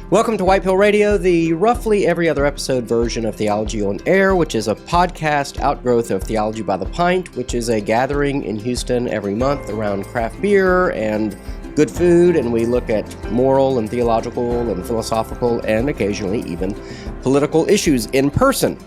Welcome to White Pill Radio, the roughly every other episode version of Theology on Air, which is a podcast outgrowth of Theology by the Pint, which is a gathering in Houston every month around craft beer and good food, and we look at moral and theological and philosophical and occasionally even political issues in person.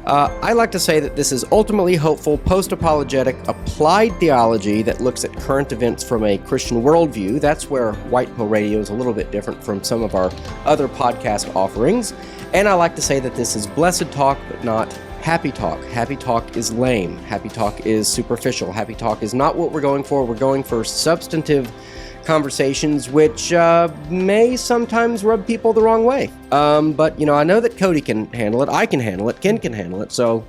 I like to say that this is ultimately hopeful, post-apologetic, applied theology that looks at current events from a Christian worldview. That's where White Pill Radio is a little bit different from some of our other podcast offerings. And I like to say that this is blessed talk, but not happy talk. Happy talk is lame. Happy talk is superficial. Happy talk is not what we're going for. We're going for substantive conversations, which may sometimes rub people the wrong way. But, you know, I know that Cody can handle it. I can handle it. Ken can handle it. So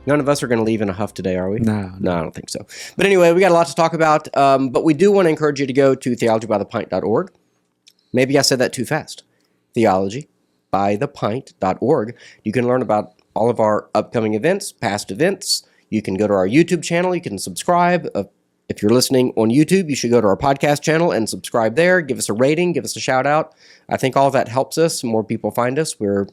none of us are going to leave in a huff today, are we? No, I don't think so. But anyway, we got a lot to talk about. But we do want to encourage you to go to theologybythepint.org. Maybe I said that too fast. Theologybythepint.org. You can learn about all of our upcoming events, past events. You can go to our YouTube channel. You can subscribe. If you're listening on YouTube, you should go to our podcast channel and subscribe there. Give us a rating, give us a shout out. I think all of that helps us. More people find us. We're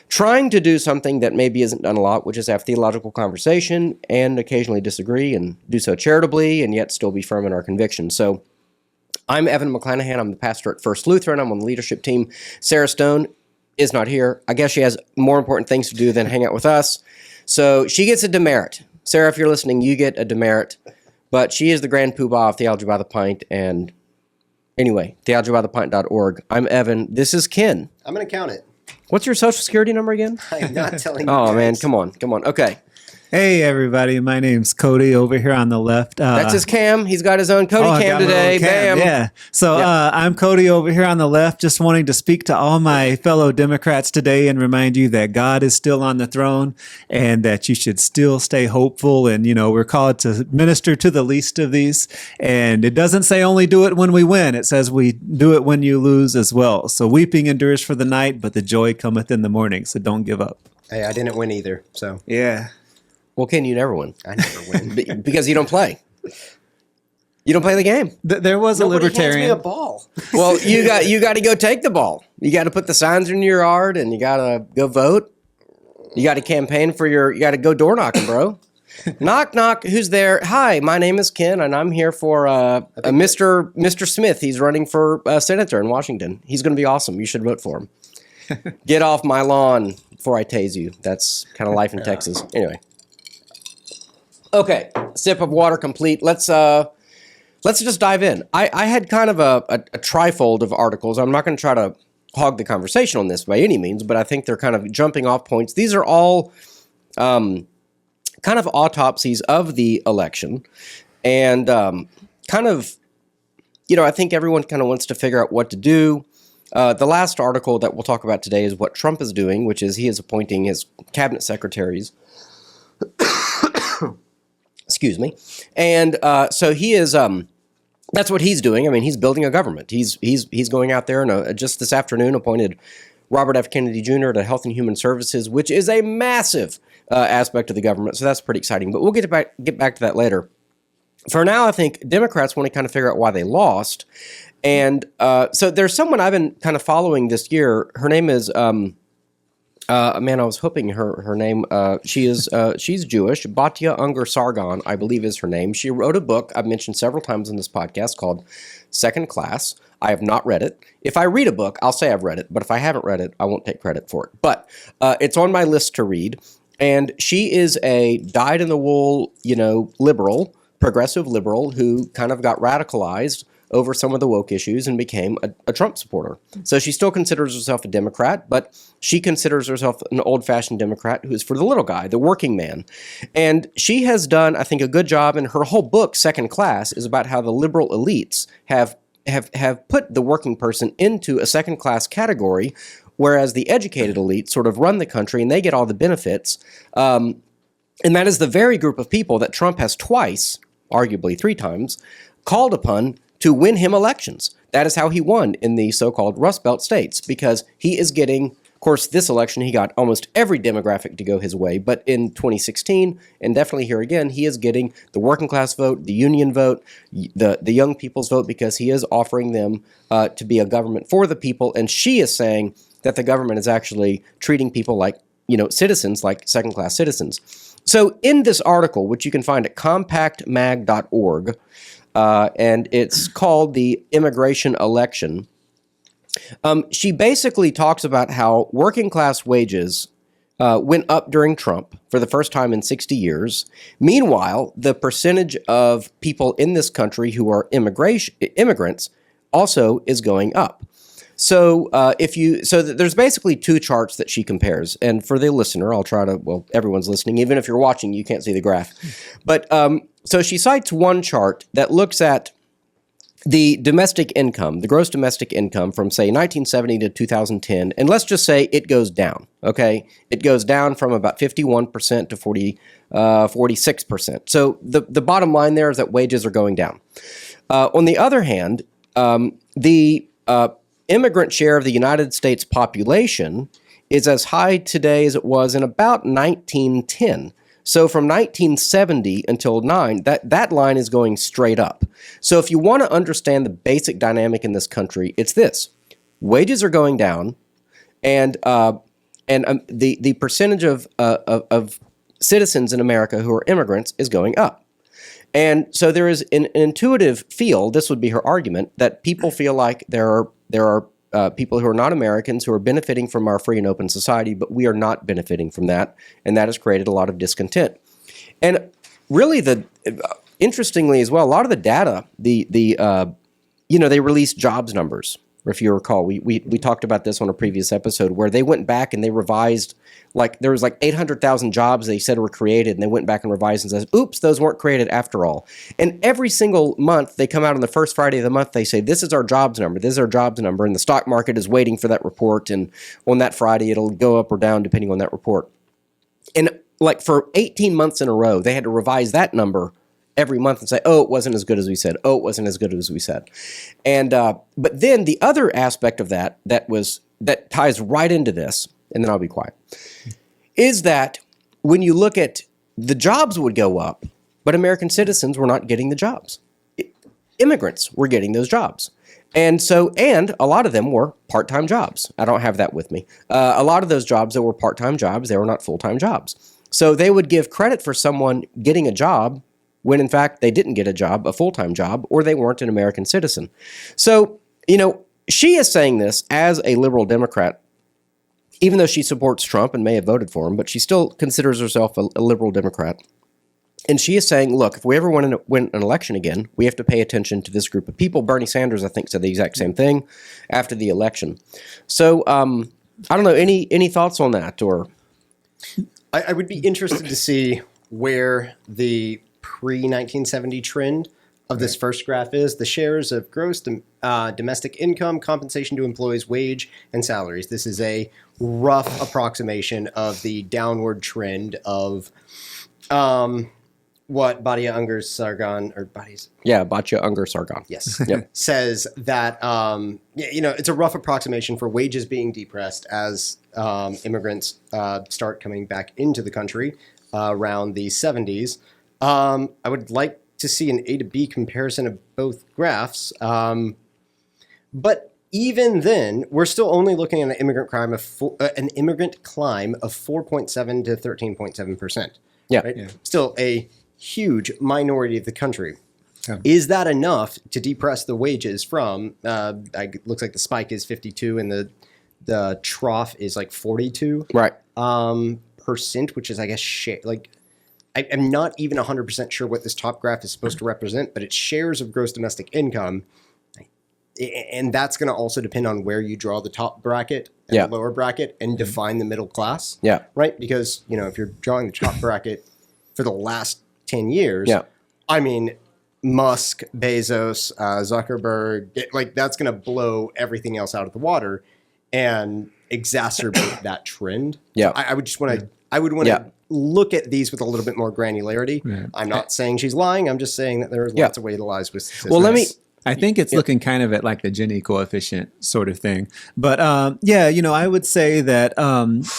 trying to do something that maybe isn't done a lot, which is have theological conversation and occasionally disagree and do so charitably and yet still be firm in our convictions. So I'm Evan McClanahan. I'm the pastor at First Lutheran. I'm on the leadership team. Sarah Stone is not here. I guess she has more important things to do than hang out with us. So she gets a demerit. Sarah, if you're listening, you get a demerit. But she is the grand poobah of Theology by the Pint. And anyway, theologybythepint.org. I'm Evan. This is Ken. I'm going to count it. What's your social security number again? I'm not telling you. Oh, guys. man. Come on. Okay. Hey, everybody. My name's Cody over here on the left. That's his cam. He's got his own Cody cam today. Bam. Yeah. So Yep. I'm Cody over here on the left, just wanting to speak to all my fellow Democrats today and remind you that God is still on the throne and that you should still stay hopeful. And, you know, we're called to minister to the least of these. And it doesn't say only do it when we win. It says we do it when you lose as well. So weeping endures for the night, but the joy cometh in the morning. So don't give up. Hey, I didn't win either. So Yeah. Well, Ken, you never win. I never win. Because you don't play. You don't play the game. There was Nobody a libertarian. hands me a ball. Well, you got to go take the ball. You got to put the signs in your yard, and you got to go vote. You got to campaign for you got to go door knocking, bro. Knock, knock. Who's there? Hi, my name is Ken, and I'm here for Mr. Smith. He's running for senator in Washington. He's going to be awesome. You should vote for him. Get off my lawn before I tase you. That's kind of life in Texas. Anyway. Okay, sip of water complete. Let's just dive in. I had kind of a trifold of articles. I'm not going to try to hog the conversation on this by any means, but I think they're kind of jumping off points. These are all kind of autopsies of the election, and kind of, you know, I think everyone kind of wants to figure out what to do. The last article that we'll talk about today is what Trump is doing, which is he is appointing his cabinet secretaries. Excuse me. And so he is, that's what he's doing. I mean, he's building a government. He's going out there and just this afternoon appointed Robert F. Kennedy Jr. to Health and Human Services, which is a massive aspect of the government. So that's pretty exciting. But we'll get back to that later. For now, I think Democrats want to kind of figure out why they lost. And so there's someone I've been kind of following this year. Her name is... man, I was hoping her name, she's Jewish. Batya Unger Sargon, I believe is her name. She wrote a book I've mentioned several times in this podcast called Second Class. I have not read it. If I read a book, I'll say I've read it, but if I haven't read it, I won't take credit for it. But it's on my list to read, and she is a dyed-in-the-wool, you know, liberal, progressive liberal who kind of got radicalized over some of the woke issues and became a Trump supporter. So she still considers herself a Democrat, but she considers herself an old-fashioned Democrat who is for the little guy, the working man. And she has done, I think, a good job, and her whole book, Second Class, is about how the liberal elites have put the working person into a second-class category, whereas the educated elite sort of run the country and they get all the benefits. And that is the very group of people that Trump has twice, arguably 3 times, called upon to win him elections. That is how he won in the so-called Rust Belt states, because he is getting Of course, this election, he got almost every demographic to go his way. But in 2016, and definitely here again, he is getting the working class vote, the union vote, the young people's vote, because he is offering them to be a government for the people. And she is saying that the government is actually treating people like, citizens, like second-class citizens. So in this article, which you can find at compactmag.org, and it's called The Immigration Election, she basically talks about how working class wages went up during Trump for the first time in 60 years. Meanwhile, the percentage of people in this country who are immigrants also is going up. So there's basically two charts that she compares. And for the listener, I'll try to, well, everyone's listening. Even if you're watching, you can't see the graph. But so she cites one chart that looks at the domestic income, the gross domestic income from, say, 1970 to 2010, and let's just say it goes down, okay? It goes down from about 51% to 46%. So the bottom line there is that wages are going down. On the other hand, the immigrant share of the United States population is as high today as it was in about 1910. So from 1970 until 9, that line is going straight up. So if you want to understand the basic dynamic in this country, it's this: wages are going down, and the percentage of citizens in America who are immigrants is going up. And so there is an intuitive feel. This would be her argument, that people feel like there are people who are not Americans who are benefiting from our free and open society, but we are not benefiting from that, and that has created a lot of discontent. And really, interestingly as well, a lot of the data, they released jobs numbers. If you recall, we talked about this on a previous episode where they went back and they revised, like there was like 800,000 jobs they said were created, and they went back and revised and says, oops, those weren't created after all. And every single month they come out on the first Friday of the month, they say, this is our jobs number, this is our jobs number, and the stock market is waiting for that report, and on that Friday it'll go up or down depending on that report. And like for 18 months in a row, they had to revise that number every month and say, oh, it wasn't as good as we said. Oh, it wasn't as good as we said. And but then the other aspect of that ties right into this, and then I'll be quiet, is that when you look at the jobs would go up, but American citizens were not getting the jobs. Immigrants were getting those jobs. And a lot of them were part-time jobs. I don't have that with me. A lot of those jobs that were part-time jobs, they were not full-time jobs. So they would give credit for someone getting a job when in fact they didn't get a job, a full-time job, or they weren't an American citizen. So, she is saying this as a liberal Democrat, even though she supports Trump and may have voted for him, but she still considers herself a liberal Democrat. And she is saying, look, if we ever want to win an election again, we have to pay attention to this group of people. Bernie Sanders, I think, said the exact same thing after the election. So, I don't know, any thoughts on that? Or I would be interested to see where the pre-1970 trend of this first graph is. The shares of gross domestic income, compensation to employees, wage, and salaries. This is a rough approximation of the downward trend of what Batia Unger Sargon, or Badia's... Yeah, Batia Unger Sargon. Yes. Yep. Says that, it's a rough approximation for wages being depressed as immigrants start coming back into the country around the 70s. I would like to see an A to B comparison of both graphs. But even then, we're still only looking at an immigrant climb of 4.7 to 13.7%. Yeah. Right? Yeah. Still a huge minority of the country. Yeah. Is that enough to depress the wages from, looks like the spike is 52 and the trough is like 42 right. percent, which is, I guess, I'm not even 100% sure what this top graph is supposed to represent, but it's shares of gross domestic income. And that's going to also depend on where you draw the top bracket and the lower bracket and define the middle class. Yeah. Right? Because, if you're drawing the top bracket for the last 10 years, I mean, Musk, Bezos, Zuckerberg, that's going to blow everything else out of the water and exacerbate that trend. Yeah. I would just want to, I would want to look at these with a little bit more granularity. Yeah. I'm not saying she's lying. I'm just saying that there's lots of way to lies with statistics. Well, I think it's looking kind of at like the Gini coefficient sort of thing. But yeah, I would say that,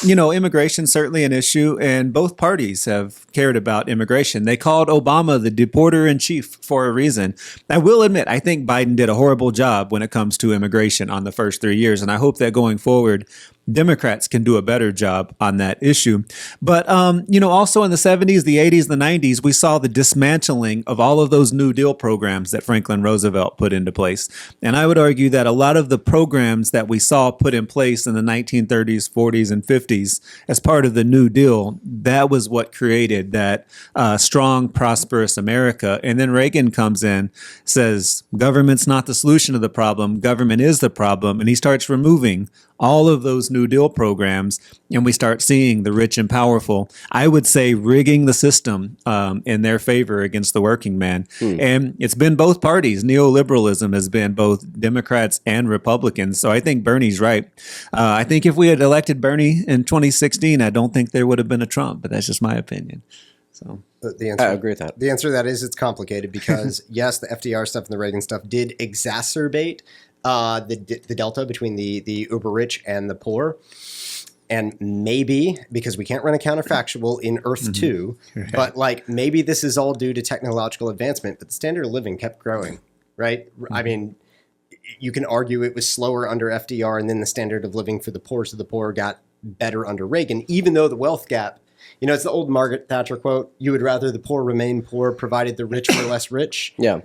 immigration certainly an issue, and both parties have cared about immigration. They called Obama the deporter in chief for a reason. I will admit, I think Biden did a horrible job when it comes to immigration on the first 3 years. And I hope that going forward, Democrats can do a better job on that issue. But, also in the 70s, the 80s, the 90s, we saw the dismantling of all of those New Deal programs that Franklin Roosevelt put into place. And I would argue that a lot of the programs that we saw put in place in the 1930s, 40s, and 50s as part of the New Deal, that was what created that strong, prosperous America. And then Reagan comes in, says, government's not the solution to the problem, government is the problem. And he starts removing all of those New Deal programs, and we start seeing the rich and powerful, I would say, rigging the system in their favor against the working man. And it's been both parties. Neoliberalism has been both Democrats and Republicans. So I think Bernie's right. I think if we had elected Bernie in 2016, I don't think there would have been a Trump, but that's just my opinion. So the answer, I agree with that. The answer to that is it's complicated because, yes, the FDR stuff and the Reagan stuff did exacerbate the delta between the uber rich and the poor. And maybe, because we can't run a counterfactual in Earth 2, right, but like maybe this is all due to technological advancement, but the standard of living kept growing, right? I mean, you can argue it was slower under FDR, and then the standard of living for the poorest of the poor got better under Reagan, even though the wealth gap, it's the old Margaret Thatcher quote, you would rather the poor remain poor provided the rich were less rich. Yeah.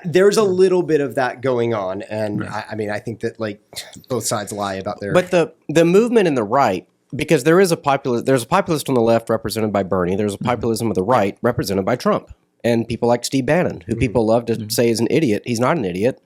There's a little bit of that going on, and I think that like both sides lie about their. But the movement in the right, because there's a populist on the left represented by Bernie. There's a populism of the right represented by Trump. And people like Steve Bannon, who people love to say is an idiot. He's not an idiot.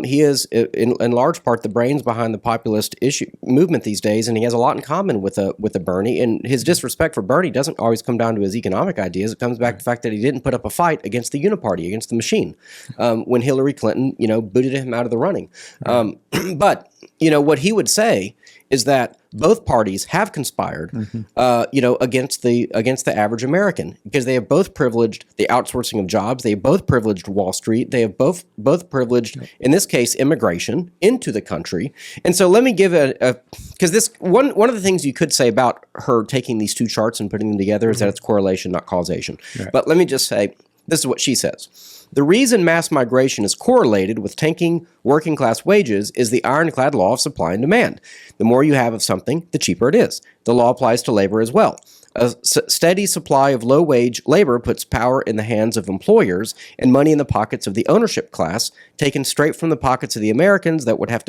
He is, in large part, the brains behind the populist movement these days, and he has a lot in common with a Bernie. And his disrespect for Bernie doesn't always come down to his economic ideas. It comes back to the fact that he didn't put up a fight against the uniparty, against the machine, when Hillary Clinton, booted him out of the running. But what he would say is that both parties have conspired, against the average American, because they have both privileged the outsourcing of jobs. They have both privileged Wall Street. They have both privileged, in this case, immigration into the country. And so let me give because this one of the things you could say about her taking these two charts and putting them together is that it's correlation, not causation. Right. But let me just say, this is what she says. The reason mass migration is correlated with tanking working class wages is the ironclad law of supply and demand. The more you have of something, the cheaper it is. The law applies to labor as well. A steady supply of low-wage labor puts power in the hands of employers and money in the pockets of the ownership class, taken straight from the pockets of the Americans that would have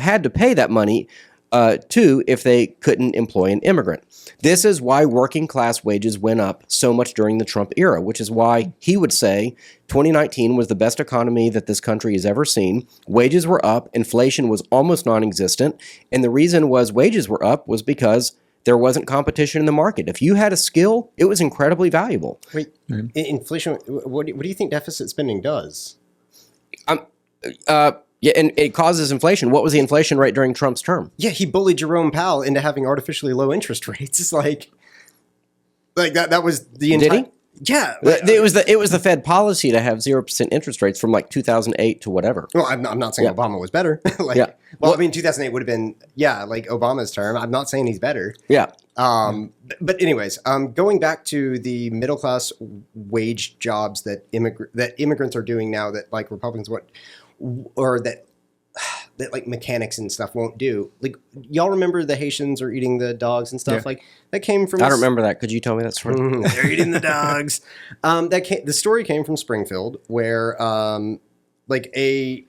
had to pay that money too, if they couldn't employ an immigrant. This is why working class wages went up so much during the Trump era, which is why he would say 2019 was the best economy that this country has ever seen. Wages were up, inflation was almost non-existent, and the reason wages were up was because there wasn't competition in the market. If you had a skill, it was incredibly valuable. Wait, inflation, what do you think deficit spending does? Yeah, and it causes inflation. What was the inflation rate during Trump's term? Yeah, he bullied Jerome Powell into having artificially low interest rates. It's like that was the entire. Did he? Yeah, it was the Fed policy to have 0% interest rates from like 2008 to whatever. Well, I'm not saying Obama was better. Well, I mean, 2008 would have been like Obama's term. I'm not saying he's better. Yeah. But anyways, going back to the middle class wage jobs that immigrants are doing now that like Republicans want. Or that like mechanics and stuff won't do. Like, y'all remember the Haitians are eating the dogs and stuff? Yeah. Like that came from. I don't remember that. Could you tell me that story? They're eating the dogs. The story came from Springfield, where like a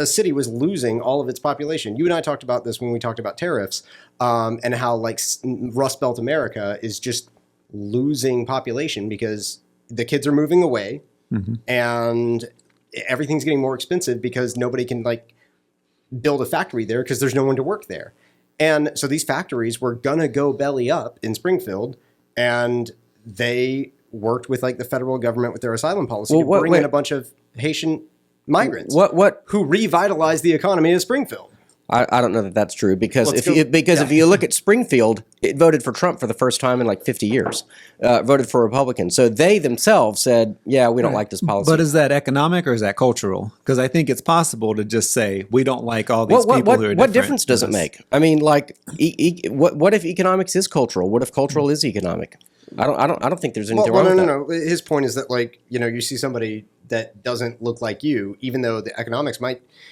city was losing all of its population. You and I talked about this when we talked about tariffs, and how like Rust Belt America is just losing population because the kids are moving away, and everything's getting more expensive because nobody can like build a factory there because there's no one to work there. And so these factories were going to go belly up in Springfield, and they worked with like the federal government with their asylum policy to bring in a bunch of Haitian migrants who revitalized the economy of Springfield. I don't know that that's true because Let's if you look at Springfield, it voted for Trump for the first time in like 50 years, voted for Republican. So they themselves said, yeah, we don't like this policy. But is that economic or is that cultural? Because I think it's possible to just say we don't like all these people who are different. What difference does it make? I mean, like, what if economics is cultural? What if cultural is economic? I don't think there's anything wrong with that. No. His point is that, like, you see somebody that doesn't look like you, even though the economics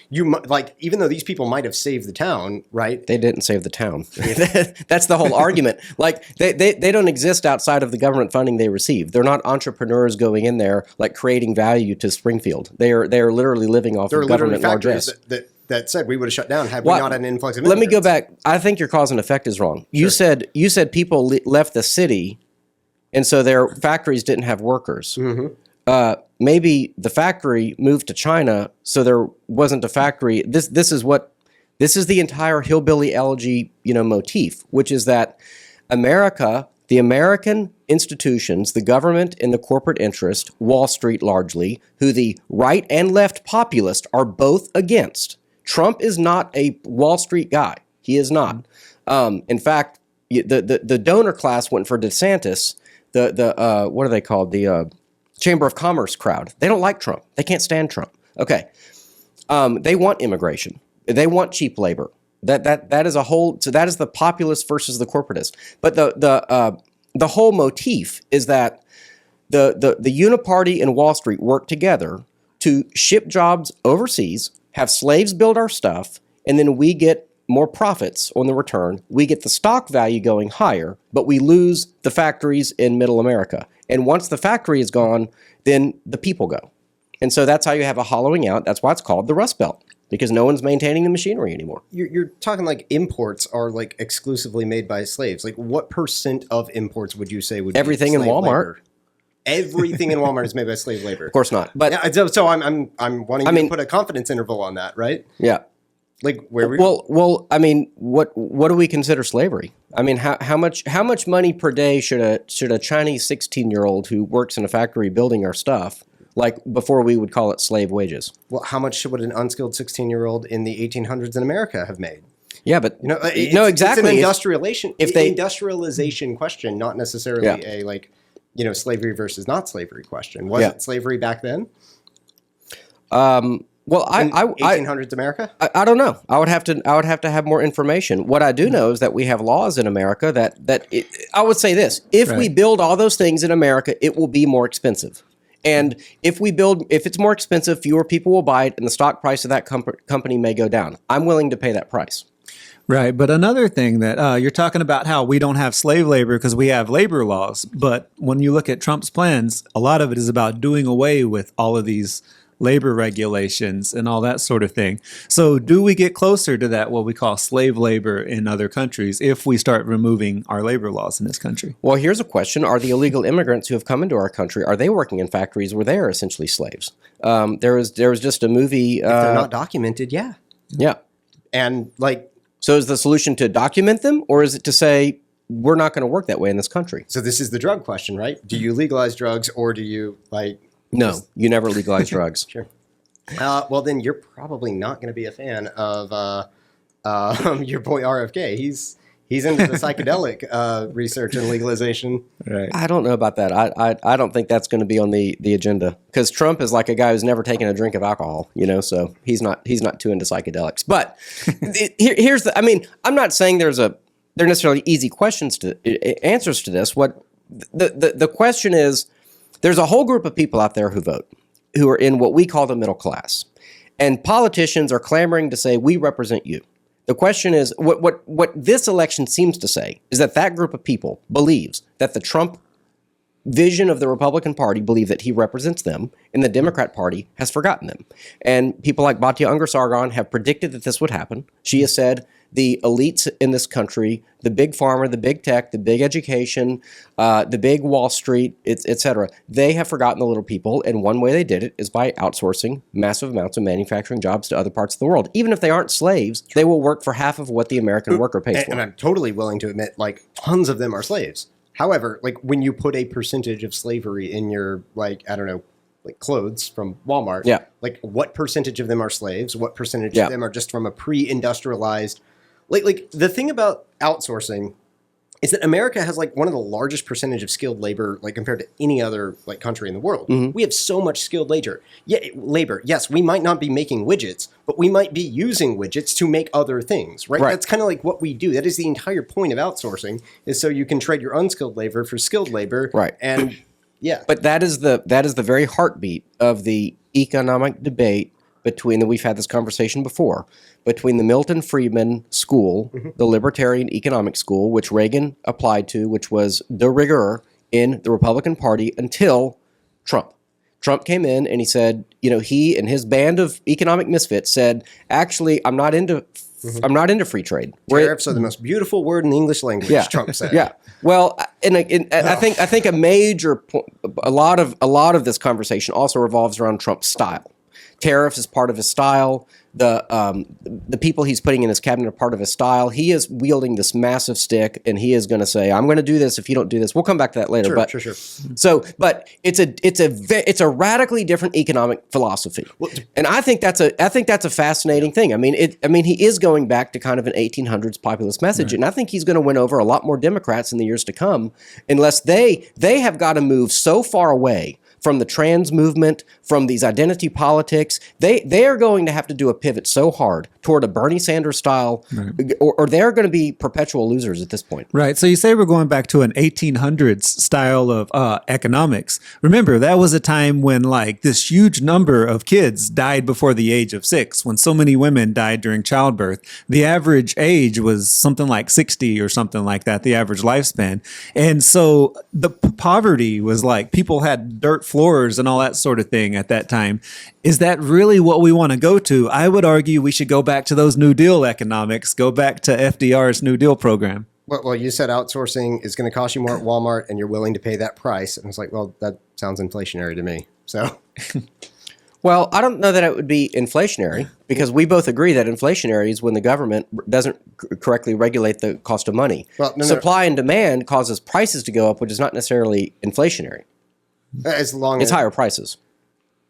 even though these people might have saved the town, right? They didn't save the town. That's the whole argument. Like, they don't exist outside of the government funding they receive. They're not entrepreneurs going in there, like, creating value to Springfield. They are literally living off of government largesse. That said we would have shut down had we not had an influx of immigrants. Let me go back. I think your cause and effect is wrong. You said people left the city, and so their factories didn't have workers. Mm-hmm. Maybe the factory moved to China, so there wasn't a factory. This is the entire hillbilly elegy, motif, which is that America, the American institutions, the government and the corporate interest, Wall Street largely, who the right and left populist are both against. Trump is not a Wall Street guy. He is not. In fact, the donor class went for DeSantis. The what are they called? The Chamber of Commerce crowd. They don't like Trump. They can't stand Trump. Okay. They want immigration. They want cheap labor. That is a whole. So that is the populist versus the corporatist. But the whole motif is that the Uniparty and Wall Street work together to ship jobs overseas, have slaves build our stuff, and then we get more profits on the return. We get the stock value going higher, but we lose the factories in Middle America. And once the factory is gone, then the people go. And so that's how you have a hollowing out. That's why it's called the Rust Belt, because no one's maintaining the machinery anymore. You're talking like imports are like exclusively made by slaves. Like what % of imports would you say would everything be in Walmart? Labor? Everything in Walmart is made by slave labor. Of course not. But yeah, so I'm wanting to put a confidence interval on that, right? Yeah. Like where we well, I mean, what do we consider slavery? I mean, how much money per day should a Chinese 16-year-old who works in a factory building our stuff, like before we would call it slave wages? Well, how much would an unskilled 16-year-old in the 1800s in America have made? Yeah, but no, exactly. It's an industrialization question, not necessarily a slavery versus not slavery question. Was it slavery back then? Well, in 1800s America? I don't know. I would have to have more information. What I do know is that we have laws in America I would say this: if we build all those things in America, it will be more expensive. And if it's more expensive, fewer people will buy it, and the stock price of that company may go down. I'm willing to pay that price. Right. But another thing that you're talking about how we don't have slave labor because we have labor laws. But when you look at Trump's plans, a lot of it is about doing away with all of these labor regulations and all that sort of thing. So do we get closer to that, what we call slave labor in other countries, if we start removing our labor laws in this country? Well, here's a question. Are the illegal immigrants who have come into our country, are they working in factories where they are essentially slaves? There was just a movie. If they're not documented, yeah. Yeah. And so is the solution to document them, or is it to say, we're not going to work that way in this country? So this is the drug question, right? Do you legalize drugs or do you No, you never legalize drugs. Sure. Well, then you're probably not going to be a fan of your boy RFK. He's into the psychedelic research and legalization. Right. I don't know about that. I don't think that's going to be on the agenda, because Trump is like a guy who's never taken a drink of alcohol, so he's not too into psychedelics. But here's the. I mean, I'm not saying there are necessarily easy answers to this. What the question is. There's a whole group of people out there who vote, who are in what we call the middle class. And politicians are clamoring to say, we represent you. The question is, what this election seems to say is that group of people believes that the Trump vision of the Republican Party believe that he represents them, and the Democrat Party has forgotten them. And people like Batya Ungar-Sargon have predicted that this would happen. She has said the elites in this country, the big pharma, the big tech, the big education, the big Wall Street, et cetera, they have forgotten the little people. And one way they did it is by outsourcing massive amounts of manufacturing jobs to other parts of the world. Even if they aren't slaves, they will work for half of what the American worker pays for. And I'm totally willing to admit, tons of them are slaves. However, when you put a percentage of slavery in your, like clothes from Walmart. Yeah. Like what percentage of them are slaves? What percentage Yeah. of them are just from a pre-industrialized? Like the thing about outsourcing is that America has like one of the largest percentage of skilled labor, like compared to any other like country in the world. We have so much skilled labor. Labor. Yes, we might not be making widgets, but we might be using widgets to make other things, right? Right. That's kind of like what we do. That is the entire point of outsourcing, is so you can trade your unskilled labor for skilled labor. Right. And yeah. But that is the very heartbeat of the economic debate we've had this conversation before, between the Milton Friedman school, the libertarian economic school, which Reagan applied to, which was de rigueur in the Republican Party until Trump. Trump came in and he said, he and his band of economic misfits said, actually, I'm not into free trade. Tariffs are the most beautiful word in the English language, Trump said. Yeah. Well, I think a lot of this conversation also revolves around Trump's style. Tariffs is part of his style. The people he's putting in his cabinet are part of his style. He is wielding this massive stick, and he is going to say, "I'm going to do this if you don't do this." We'll come back to that later. Sure. But it's a radically different economic philosophy, and I think that's a fascinating thing. I mean, he is going back to kind of an 1800s populist message, and I think he's going to win over a lot more Democrats in the years to come, unless they have got to move so far away from the trans movement, from these identity politics. They are going to have to do a pivot so hard toward a Bernie Sanders style, or they're going to be perpetual losers at this point. Right. So you say we're going back to an 1800s style of economics. Remember, that was a time when like this huge number of kids died before the age of 6, when so many women died during childbirth. The average age was something like 60 or something like that, the average lifespan. And so the poverty was like people had dirt floors and all that sort of thing at that time. Is that really what we want to go to? I would argue we should go back to those New Deal economics, go back to FDR's New Deal program. Well, you said outsourcing is going to cost you more at Walmart, and you're willing to pay that price. And I was like, well, that sounds inflationary to me. So, well, I don't know that it would be inflationary, because we both agree that inflationary is when the government doesn't correctly regulate the cost of money. Well, Supply and demand causes prices to go up, which is not necessarily inflationary. as long It's as higher prices.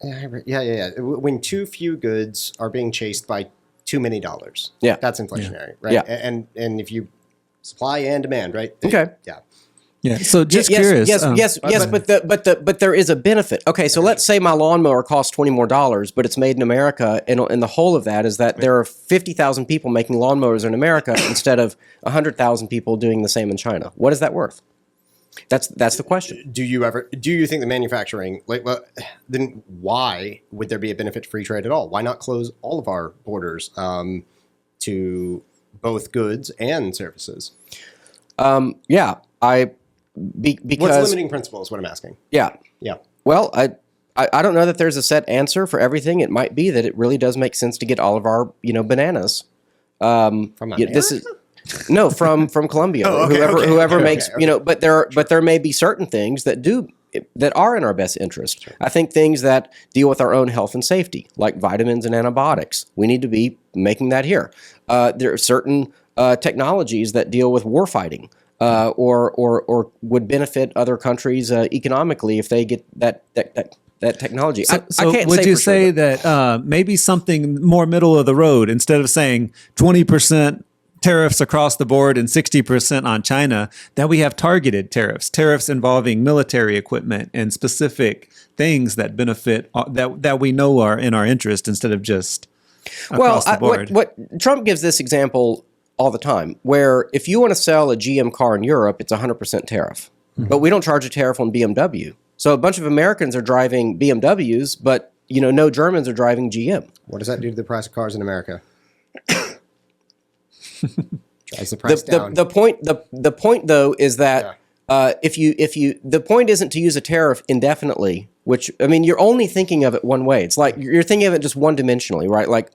Yeah. When too few goods are being chased by too many dollars, that's inflationary, right? Yeah. And if you supply and demand, right? Okay. Yeah. Yeah. So just curious. Yes. But there is a benefit. Okay. So let's say my lawnmower costs $20 more, but it's made in America, and the whole of that is that there are 50,000 people making lawnmowers in America instead of 100,000 people doing the same in China. What is that worth? That's the question. Do you think the manufacturing, then why would there be a benefit to free trade at all? Why not close all of our borders to both goods and services? Because What's the limiting principle is what I'm asking. Yeah. Well, I don't know that there's a set answer for everything. It might be that it really does make sense to get all of our bananas From America? No, from Colombia. Whoever makes, but there may be certain things that are in our best interest. Sure. I think things that deal with our own health and safety, like vitamins and antibiotics, we need to be making that here. There are certain technologies that deal with war fighting, or would benefit other countries economically if they get that technology. So I can't would say you for say sure, that maybe something more middle of the road, instead of saying 20% tariffs across the board and 60% on China, that we have targeted tariffs involving military equipment and specific things that benefit that we know are in our interest, instead of just across the board? What Trump gives this example all the time, where if you want to sell a GM car in Europe, it's 100% tariff, but we don't charge a tariff on BMW. So a bunch of Americans are driving BMWs, but no Germans are driving GM. What does that do to the price of cars in America? Drives the price down. The point though is that the point isn't to use a tariff indefinitely, which, I mean, you're only thinking of it one way. It's like you're thinking of it just one dimensionally, right? Like,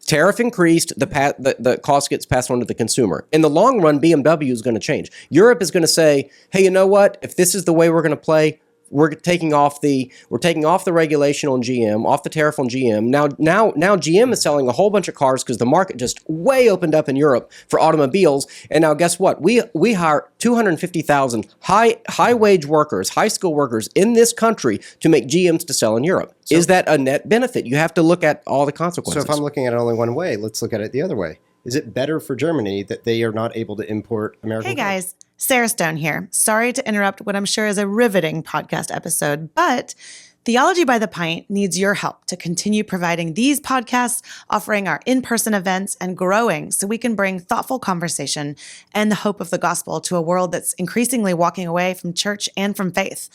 tariff increased, the cost gets passed on to the consumer. In the long run, BMW is going to change. Europe is going to say, hey, you know what? If this is the way we're going to play, we're taking off the regulation on GM, off the tariff on GM. Now GM is selling a whole bunch of cars because the market just way opened up in Europe for automobiles. And now guess what? We hire 250,000 high wage workers, high skill workers in this country to make GMs to sell in Europe. So, is that a net benefit? You have to look at all the consequences. So if I'm looking at it only one way, let's look at it the other way. Is it better for Germany that they are not able to import American cars? Hey guys, Sarah Stone here. Sorry to interrupt what I'm sure is a riveting podcast episode, but Theology by the Pint needs your help to continue providing these podcasts, offering our in-person events, and growing so we can bring thoughtful conversation and the hope of the gospel to a world that's increasingly walking away from church and from faith.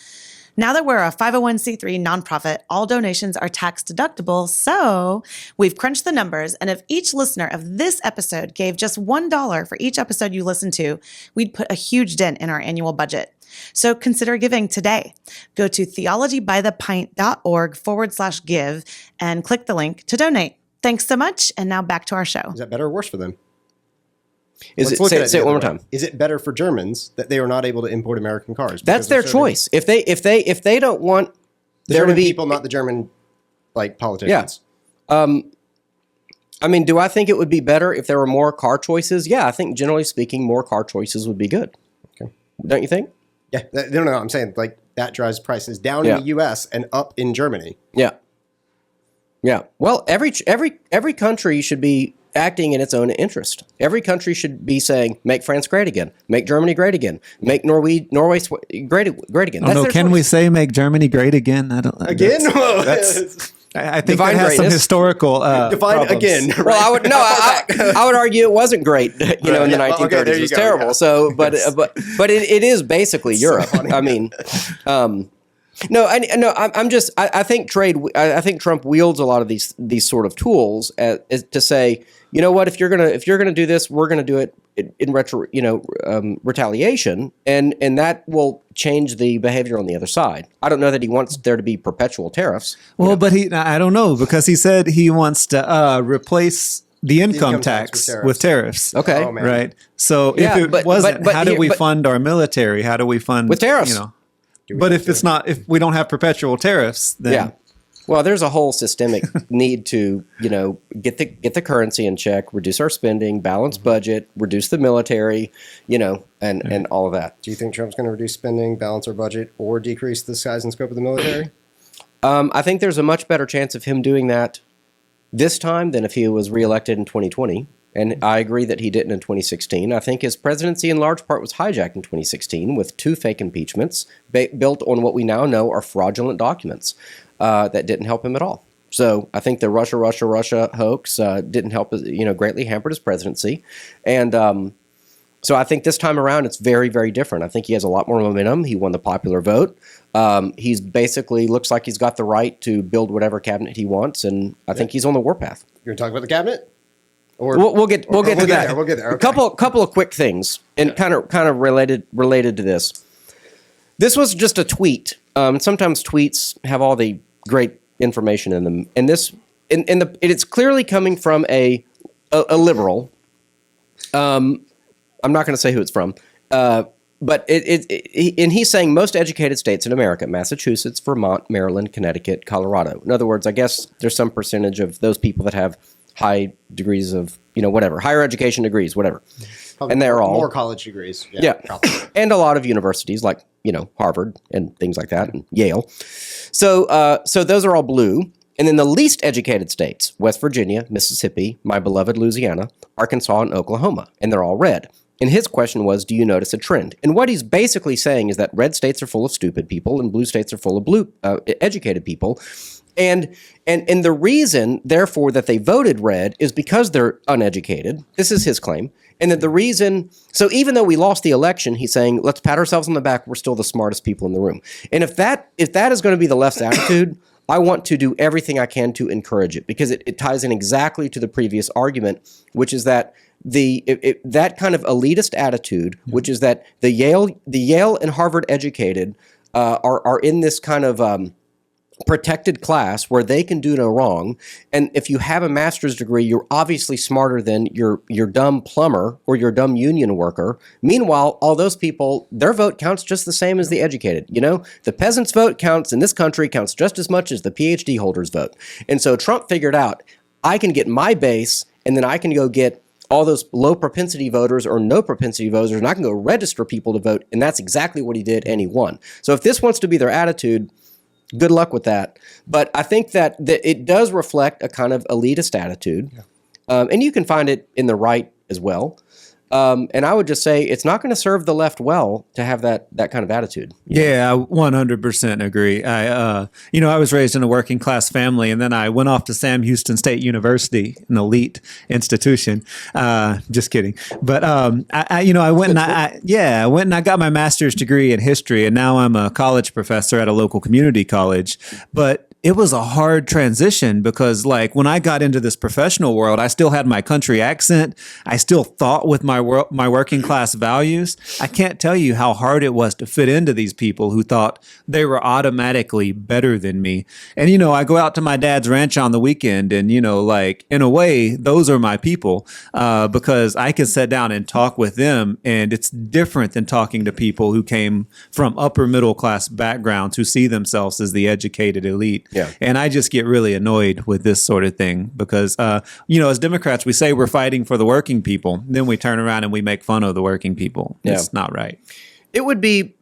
Now that we're a 501c3 nonprofit, all donations are tax deductible, so we've crunched the numbers, and if each listener of this episode gave just $1 for each episode you listen to, we'd put a huge dent in our annual budget. So consider giving today. Go to theologybythepint.org/give and click the link to donate. Thanks so much, and now back to our show. Is that better or worse for them? Say it one more time. Is it better for Germans that they are not able to import American cars? That's their choice. If they don't want the German people, not the German politicians. Yeah. I mean, do I think it would be better if there were more car choices? Yeah, I think generally speaking, more car choices would be good. Okay. Don't you think? Yeah. No. I'm saying that drives prices down in the U.S. and up in Germany. Yeah. Yeah. Well, every country should be acting in its own interest. Every country should be saying, make France great again, make Germany great again, make Norway great again. Oh, no, can we say make Germany great again? I think Divine that has some historical Define problems. again. Well, I would argue it wasn't great, in the 1930s. Okay, it was terrible. Yeah. So, but it is basically Europe. I mean, I think Trump wields a lot of these sort of tools to say, you know what, if you're gonna do this, we're gonna do it in retaliation, and that will change the behavior on the other side. I don't know that he wants there to be perpetual tariffs. Well, but I don't know, because he said he wants to replace the income tax with tariffs. Okay, oh, man. Right. So if it wasn't, how do we fund our military? How do we fund with tariffs? But if we don't have perpetual tariffs, then yeah. Well, there's a whole systemic need to, get the currency in check, reduce our spending, balance budget, reduce the military, and all of that. Do you think Trump's going to reduce spending, balance our budget, or decrease the size and scope of the military? I think there's a much better chance of him doing that this time than if he was reelected in 2020. And I agree that he didn't in 2016. I think his presidency in large part was hijacked in 2016 with 2 fake impeachments built on what we now know are fraudulent documents that didn't help him at all. So I think the Russia hoax didn't help, greatly hampered his presidency. And so I think this time around it's very, very different. I think he has a lot more momentum. He won the popular vote. He's basically looks like he's got the right to build whatever cabinet he wants. And I think he's on the warpath. You're going to talk about the cabinet? Or we'll get to that. We'll get there. Okay. A couple of quick things, and kind of related to this. This was just a tweet. Sometimes tweets have all the great information in them, and it's clearly coming from a liberal. I'm not going to say who it's from, but and he's saying most educated states in America: Massachusetts, Vermont, Maryland, Connecticut, Colorado. In other words, I guess there's some percentage of those people that have high degrees of, higher education degrees, whatever. Probably and they're all more college degrees. Yeah. And a lot of universities like, Harvard and things like that, and Yale. So those are all blue. And then the least educated states, West Virginia, Mississippi, my beloved Louisiana, Arkansas, and Oklahoma, and they're all red. And his question was, do you notice a trend? And what he's basically saying is that red states are full of stupid people and blue states are full of educated people. And the reason, therefore, that they voted red is because they're uneducated. This is his claim. And that the reason, so even though we lost the election, he's saying, let's pat ourselves on the back. We're still the smartest people in the room. And if that is going to be the left's attitude, I want to do everything I can to encourage it, because it ties in exactly to the previous argument, which is that that kind of elitist attitude, which is that the Yale and Harvard educated are in this kind of protected class where they can do no wrong. And if you have a master's degree, you're obviously smarter than your dumb plumber or your dumb union worker. Meanwhile, all those people, their vote counts just the same as the educated. You know, the peasant's vote counts in this country counts just as much as the PhD holder's vote. And so Trump figured out, I can get my base, and then I can go get all those low propensity voters or no propensity voters, and I can go register people to vote. And that's exactly what he did, and he won. So if this wants to be their attitude, good luck with that. But I think that it does reflect a kind of elitist attitude. And you can find it in the right as well. And I would just say it's not going to serve the left well to have that kind of attitude. Yeah, I 100% agree. I was raised in a working class family, and then I went off to Sam Houston State University, an elite institution. Just kidding. But I went and I got my master's degree in history, and now I'm a college professor at a local community college. But it was a hard transition because, like, when I got into this professional world, I still had my country accent. I still thought with my working class values. I can't tell you how hard it was to fit into these people who thought they were automatically better than me. And, I go out to my dad's ranch on the weekend and, in a way, those are my people because I can sit down and talk with them. And it's different than talking to people who came from upper middle class backgrounds who see themselves as the educated elite. Yeah. And I just get really annoyed with this sort of thing because, as Democrats, we say we're fighting for the working people. Then we turn around and we make fun of the working people. Yeah. It's not right. It would be,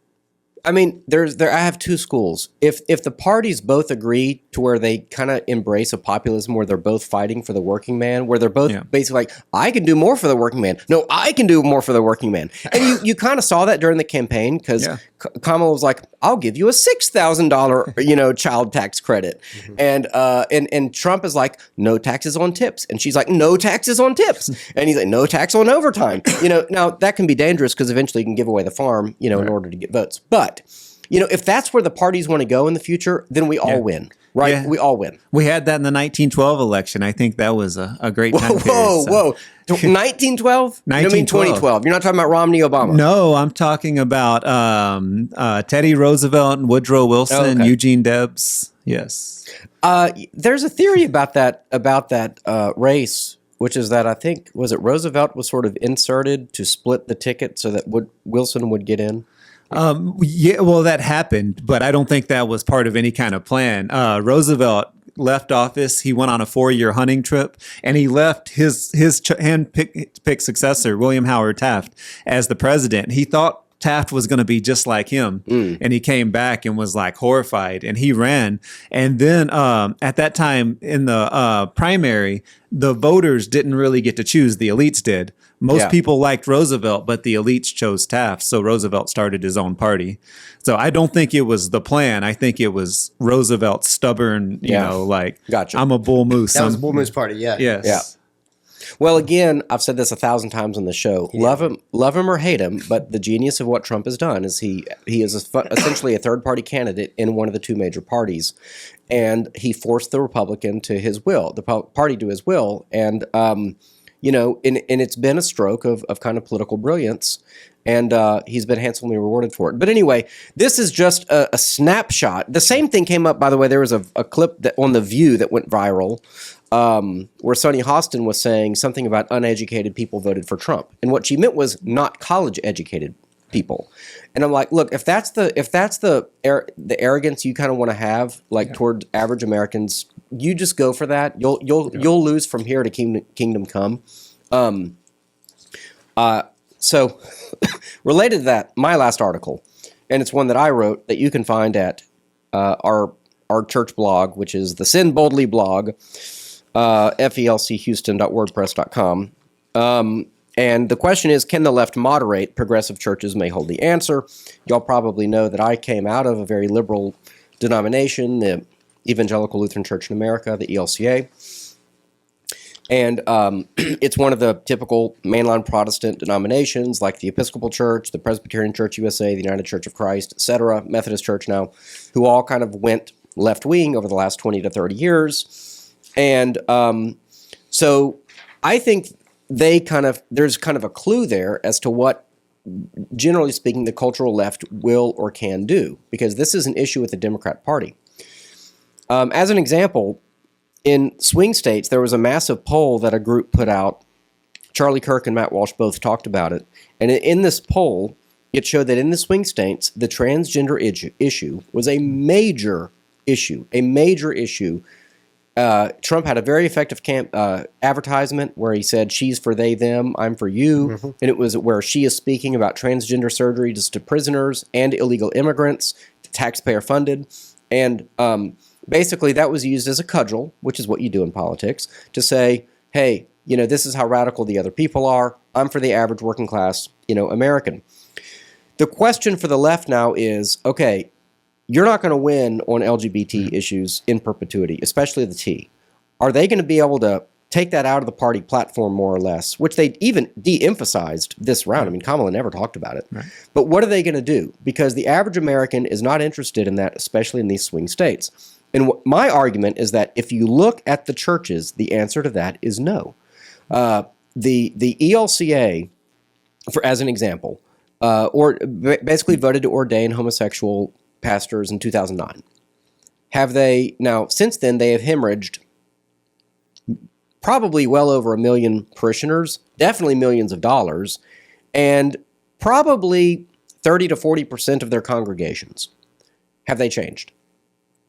I mean, I have two schools. If the parties both agree to where they kind of embrace a populism where they're both fighting for the working man, where they're both basically like, I can do more for the working man. No, I can do more for the working man. And you kind of saw that during the campaign because Kamala was like, I'll give you a $6,000, child tax credit. Mm-hmm. And Trump is like, no taxes on tips. And she's like, no taxes on tips. And he's like, no tax on overtime. Now that can be dangerous because eventually you can give away the farm, in order to get votes. But, if that's where the parties want to go in the future, then we all win. Right? Yeah. We all win. We had that in the 1912 election. I think that was a great time period. Whoa. 1912? You don't mean 2012. You're not talking about Romney, Obama. No, I'm talking about Teddy Roosevelt and Woodrow Wilson, Eugene Debs. Yes. There's a theory about that race, which is that I think, was it Roosevelt was sort of inserted to split the ticket so that Wilson would get in? That happened, but I don't think that was part of any kind of plan. Roosevelt left office. He went on a 4-year hunting trip, and he left his hand-picked successor, William Howard Taft, as the president. He thought Taft was going to be just like him, and he came back and was like horrified, and he ran. And then at that time in the primary, the voters didn't really get to choose. The elites did. Most people liked Roosevelt, but the elites chose Taft. So Roosevelt started his own party. So I don't think it was the plan. I think it was Roosevelt's stubborn, Gotcha. I'm a bull moose. That was Bull Moose Party, yeah. Yes. Yeah. Well, again, I've said this 1,000 times on the show. Yeah. Love him or hate him, but the genius of what Trump has done is he is essentially a third-party candidate in one of the two major parties, and he forced the Republican to his will, the party to his will, and and it's been a stroke of kind of political brilliance, and he's been handsomely rewarded for it. But anyway, this is just a snapshot. The same thing came up, by the way. There was a clip on The View that went viral where Sonny Hostin was saying something about uneducated people voted for Trump. And what she meant was not college-educated people. And I'm like, look, if that's the arrogance you kind of want to have, toward average Americans, you just go for that. You'll lose from here to kingdom come. So related to that, my last article, and it's one that I wrote that you can find at our church blog, which is the Sin Boldly blog, felchouston.wordpress.com. And the question is, can the left moderate? Progressive churches may hold the answer. Y'all probably know that I came out of a very liberal denomination, the Evangelical Lutheran Church in America, the ELCA. And it's one of the typical mainline Protestant denominations like the Episcopal Church, the Presbyterian Church USA, the United Church of Christ, etc., Methodist Church now, who all kind of went left-wing over the last 20 to 30 years. And so I think there's kind of a clue there as to what, generally speaking, the cultural left will or can do, because this is an issue with the Democrat Party. As an example, in swing states, there was a massive poll that a group put out. Charlie Kirk and Matt Walsh both talked about it. And in this poll, it showed that in the swing states, the transgender issue was a major issue. Trump had a very effective advertisement where he said, "She's for they, them, I'm for you." And it was where she is speaking about transgender surgery just to prisoners and illegal immigrants, taxpayer funded. And basically that was used as a cudgel, which is what you do in politics, to say, hey, this is how radical the other people are. I'm for the average working class, American. The question for the left now is, okay, you're not going to win on LGBT issues in perpetuity, especially the T. Are they going to be able to take that out of the party platform more or less, which they even de-emphasized this round? I mean, Kamala never talked about it. Right. But what are they going to do? Because the average American is not interested in that, especially in these swing states. And my argument is that if you look at the churches, the answer to that is no. The ELCA, as an example, basically voted to ordain homosexual pastors in 2009. Since then, they have hemorrhaged probably well over 1 million parishioners, definitely millions of dollars, and probably 30 to 40% of their congregations. Have they changed?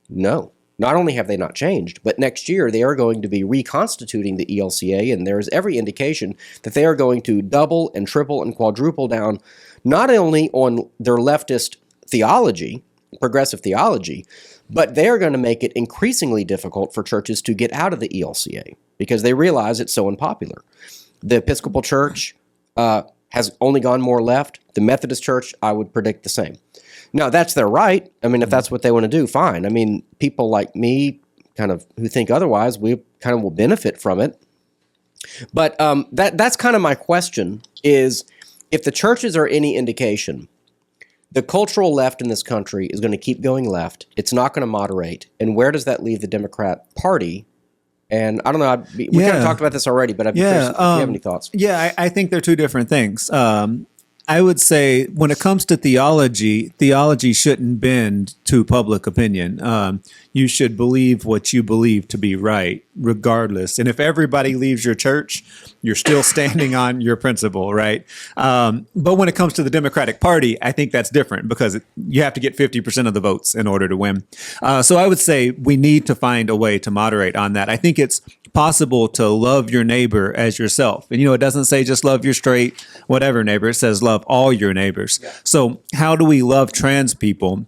No. Not only have they not changed, but next year they are going to be reconstituting the ELCA, and there is every indication that they are going to double and triple and quadruple down not only on their leftist theology, progressive theology, but they are going to make it increasingly difficult for churches to get out of the ELCA because they realize it's so unpopular. The Episcopal Church has only gone more left. The Methodist Church, I would predict the same. Now, that's their right. I mean, if that's what they want to do, fine. I mean, people like me, kind of who think otherwise, we kind of will benefit from it. But that's kind of my question is, if the churches are any indication, the cultural left in this country is going to keep going left. It's not going to moderate. And where does that leave the Democrat Party? And I don't know, we kind of talked about this already, but I'd be curious if you have any thoughts. Yeah, I think they're two different things. I would say when it comes to theology shouldn't bend to public opinion. You should believe what you believe to be right, regardless. And if everybody leaves your church, you're still standing on your principle, right? But when it comes to the Democratic Party, I think that's different because you have to get 50% of the votes in order to win. So I would say we need to find a way to moderate on that. I think it's possible to love your neighbor as yourself. And, it doesn't say just love your straight, whatever neighbor. It says love all your neighbors. Yeah. So how do we love trans people,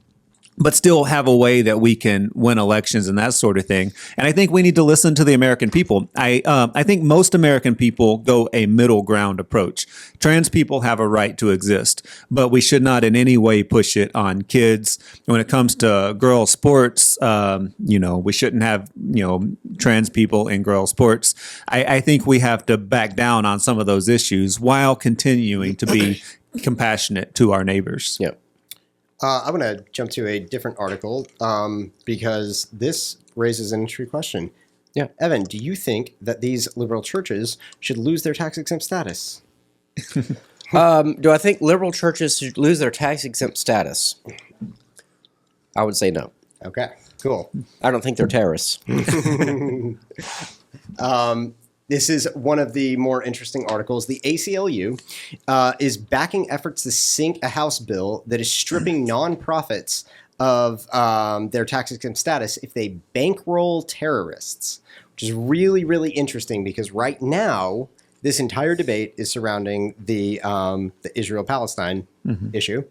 but still have a way that we can win elections and that sort of thing? And I think we need to listen to the American people. I think most American people go a middle ground approach. Trans people have a right to exist, but we should not in any way push it on kids. When it comes to girls' sports, we shouldn't have, trans people in girls' sports. I think we have to back down on some of those issues while continuing to be compassionate to our neighbors. Yeah. I'm going to jump to a different article because this raises an interesting question. Yeah. Evan, do you think that these liberal churches should lose their tax-exempt status? Do I think liberal churches should lose their tax-exempt status? I would say no. Okay, cool. I don't think they're terrorists. This is one of the more interesting articles. The ACLU is backing efforts to sink a House bill that is stripping nonprofits of their tax-exempt status if they bankroll terrorists, which is really, really interesting because right now this entire debate is surrounding the Israel-Palestine issue.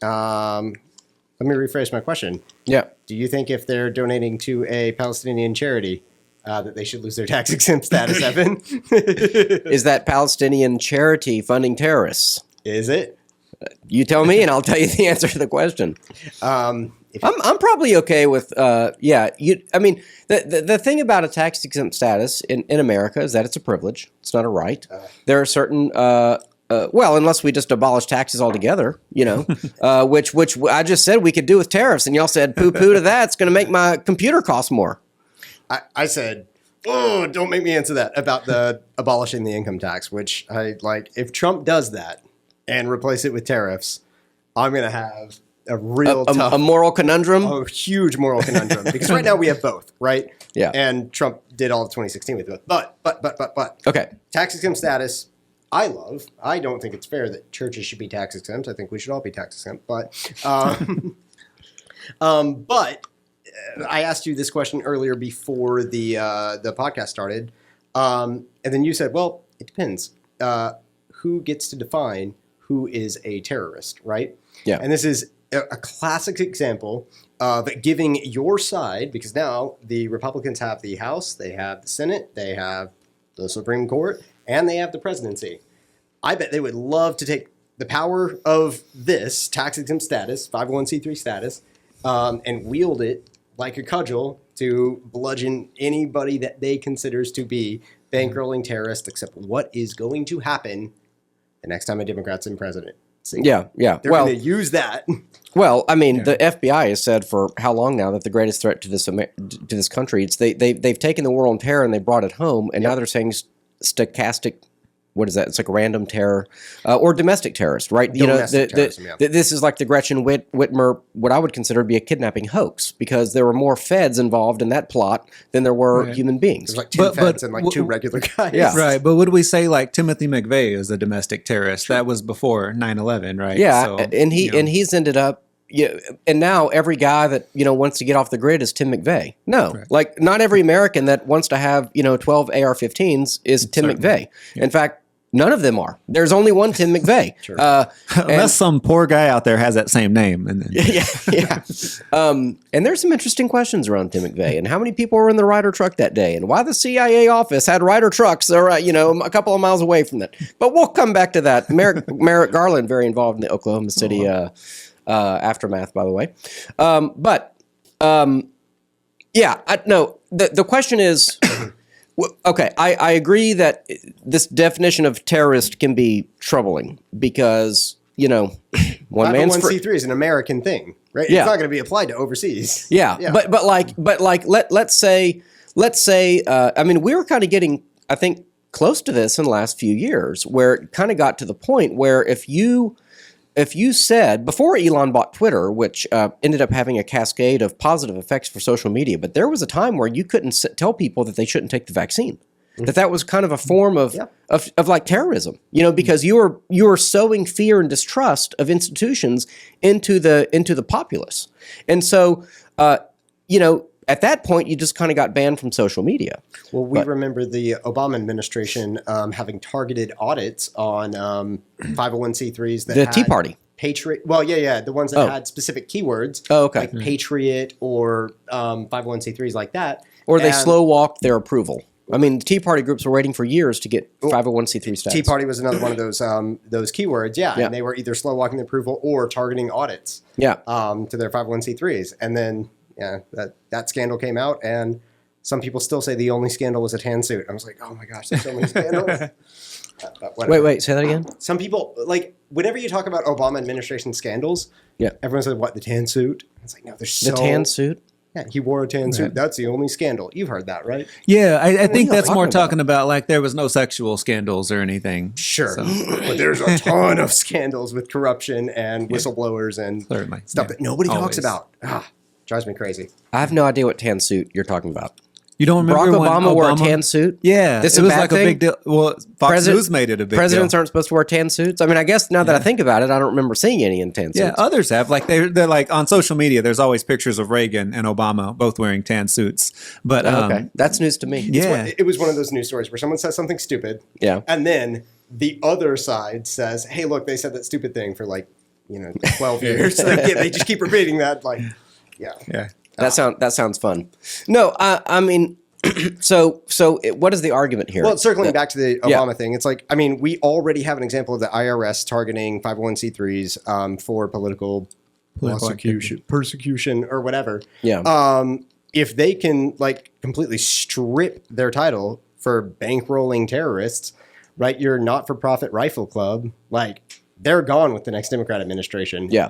Let me rephrase my question. Yeah. Do you think if they're donating to a Palestinian charity, that they should lose their tax-exempt status, Evan? Is that Palestinian charity funding terrorists? Is it? You tell me, and I'll tell you the answer to the question. I'm probably okay with, the thing about a tax-exempt status in America is that it's a privilege. It's not a right. There are certain, unless we just abolish taxes altogether, which I just said we could do with tariffs, and y'all said poo-poo to that. It's going to make my computer cost more. I said, oh, don't make me answer that about the abolishing the income tax, which I like. If Trump does that and replace it with tariffs, I'm going to have a real tough, a moral conundrum. a huge moral conundrum because right now we have both, right? Yeah. And Trump did all of 2016 with both. But. Okay. Tax exempt status, I love. I don't think it's fair that churches should be tax exempt. I think we should all be tax exempt. But I asked you this question earlier before the podcast started, and then you said, "Well, it depends. Who gets to define who is a terrorist, right?" Yeah. And this is a classic example of giving your side, because now the Republicans have the House, they have the Senate, they have the Supreme Court, and they have the presidency. I bet they would love to take the power of this tax-exempt status, 501c3 status, and wield it like a cudgel to bludgeon anybody that they considers to be bankrolling terrorists, except what is going to happen the next time a Democrat's in president. See? Yeah. They're Well, going to use that. Well, I mean, the FBI has said for how long now that the greatest threat to this country, it's they've taken the war on terror and they brought it home, and now they're saying stochastic. What is that? It's like random terror or domestic terrorist, right? Domestic terrorism, yeah. This is like the Gretchen Whitmer, what I would consider to be a kidnapping hoax, because there were more feds involved in that plot than there were human beings. There's like 10 feds and like 2 regular guys. Yeah. Right, but would we say like Timothy McVeigh is a domestic terrorist? That was before 9/11, right? Yeah, So, and he's ended up. Yeah, and now every guy that wants to get off the grid is Tim McVeigh. No, like not every American that wants to have 12 AR-15s is Tim McVeigh. In fact, none of them are. There's only one Tim McVeigh. Sure. unless some poor guy out there has that same name. And then, yeah. And there's some interesting questions around Tim McVeigh and how many people were in the Ryder truck that day and why the CIA office had Ryder trucks a couple of miles away from that. But we'll come back to that. Merrick Garland, very involved in the Oklahoma City aftermath, by the way. The question is, okay, I agree that this definition of terrorist can be troubling because, one man's 501c3 is an American thing, right? Yeah. It's not going to be applied to overseas. Yeah. Let's say, we were kind of getting, I think, close to this in the last few years, where it kind of got to the point where if you said, before Elon bought Twitter, which ended up having a cascade of positive effects for social media, but there was a time where you couldn't tell people that they shouldn't take the vaccine. That was kind of a form of like terrorism, because you were sowing fear and distrust of institutions into the populace. And so, at that point, you just kind of got banned from social media. Well, we remember the Obama administration having targeted audits on 501c3s that The had Tea Party. Patriot. Well, the ones that had specific keywords. Oh, okay. Like Patriot or 501c3s like that. Or they And slow walked their approval. I mean, the Tea Party groups were waiting for years to get 501c3 status. Tea Party was another one of those keywords, and they were either slow walking the approval or targeting audits to their 501c3s. And then, that scandal came out, and some people still say the only scandal was a tan suit. I was like, oh my gosh, there's so many scandals. Wait, say that again? Some people, like, whenever you talk about Obama administration scandals, everyone says, what, the tan suit? It's like, no, there's The tan suit? Yeah, he wore a tan suit. That's the only scandal. You've heard that, right? yeah, I think that's more talking talking about like there was no sexual scandals or anything. Sure. So, But there's a ton of scandals with corruption and whistleblowers and Certainly. stuff that nobody talks Always. about. Drives me crazy. I have no idea what tan suit you're talking about. you don't remember Barack when Obama wore a tan suit? Yeah, This it a was bad like thing? a big deal. Well, Fox News made it a big Presidents deal. aren't supposed to wear tan suits? I mean, I guess now that I think about it, I don't remember seeing any in tan suits. Yeah, others have. Like they're like on social media. There's always pictures of Reagan and Obama both wearing tan suits. But Okay, that's news to me. yeah, It was one of those news stories where someone says something stupid. Yeah. And then the other side says, hey, look, they said that stupid thing for 12 years. So they just keep repeating that. yeah. That sounds fun. No, I mean, what is the argument here? Well, circling back to the Obama thing, it's like, I mean, we already have an example of the IRS targeting 501c3s for political persecution or whatever. Yeah. If they can completely strip their title for bankrolling terrorists, right? Your not-for-profit rifle club, they're gone with the next Democrat administration. Yeah.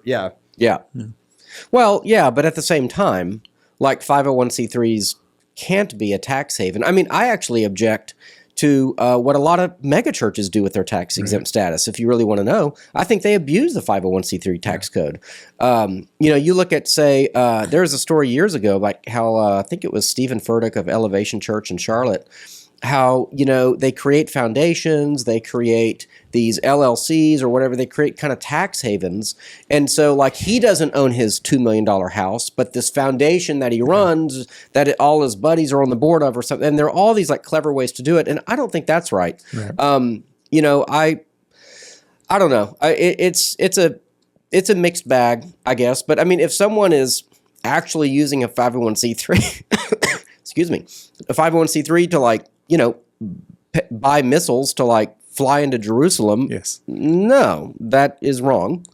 Yeah. Well, yeah, but at the same time, 501c3s can't be a tax haven. I mean, I actually object to what a lot of mega churches do with their tax exempt status. If you really want to know, I think they abuse the 501c3 tax code. You look at, say, there was a story years ago like how I think it was Stephen Furtick of Elevation Church in Charlotte, how, they create foundations, they create these LLCs or whatever, they create kind of tax havens. And so like he doesn't own his $2 million house, but this foundation that he runs, all his buddies are on the board of or something. And there are all these like clever ways to do it. And I don't think that's right. I don't know. It's a mixed bag, I guess. But I mean, if someone is actually using a 501c3, excuse me, a 501c3 to like, buy missiles to like fly into Jerusalem. Yes. No, that is wrong.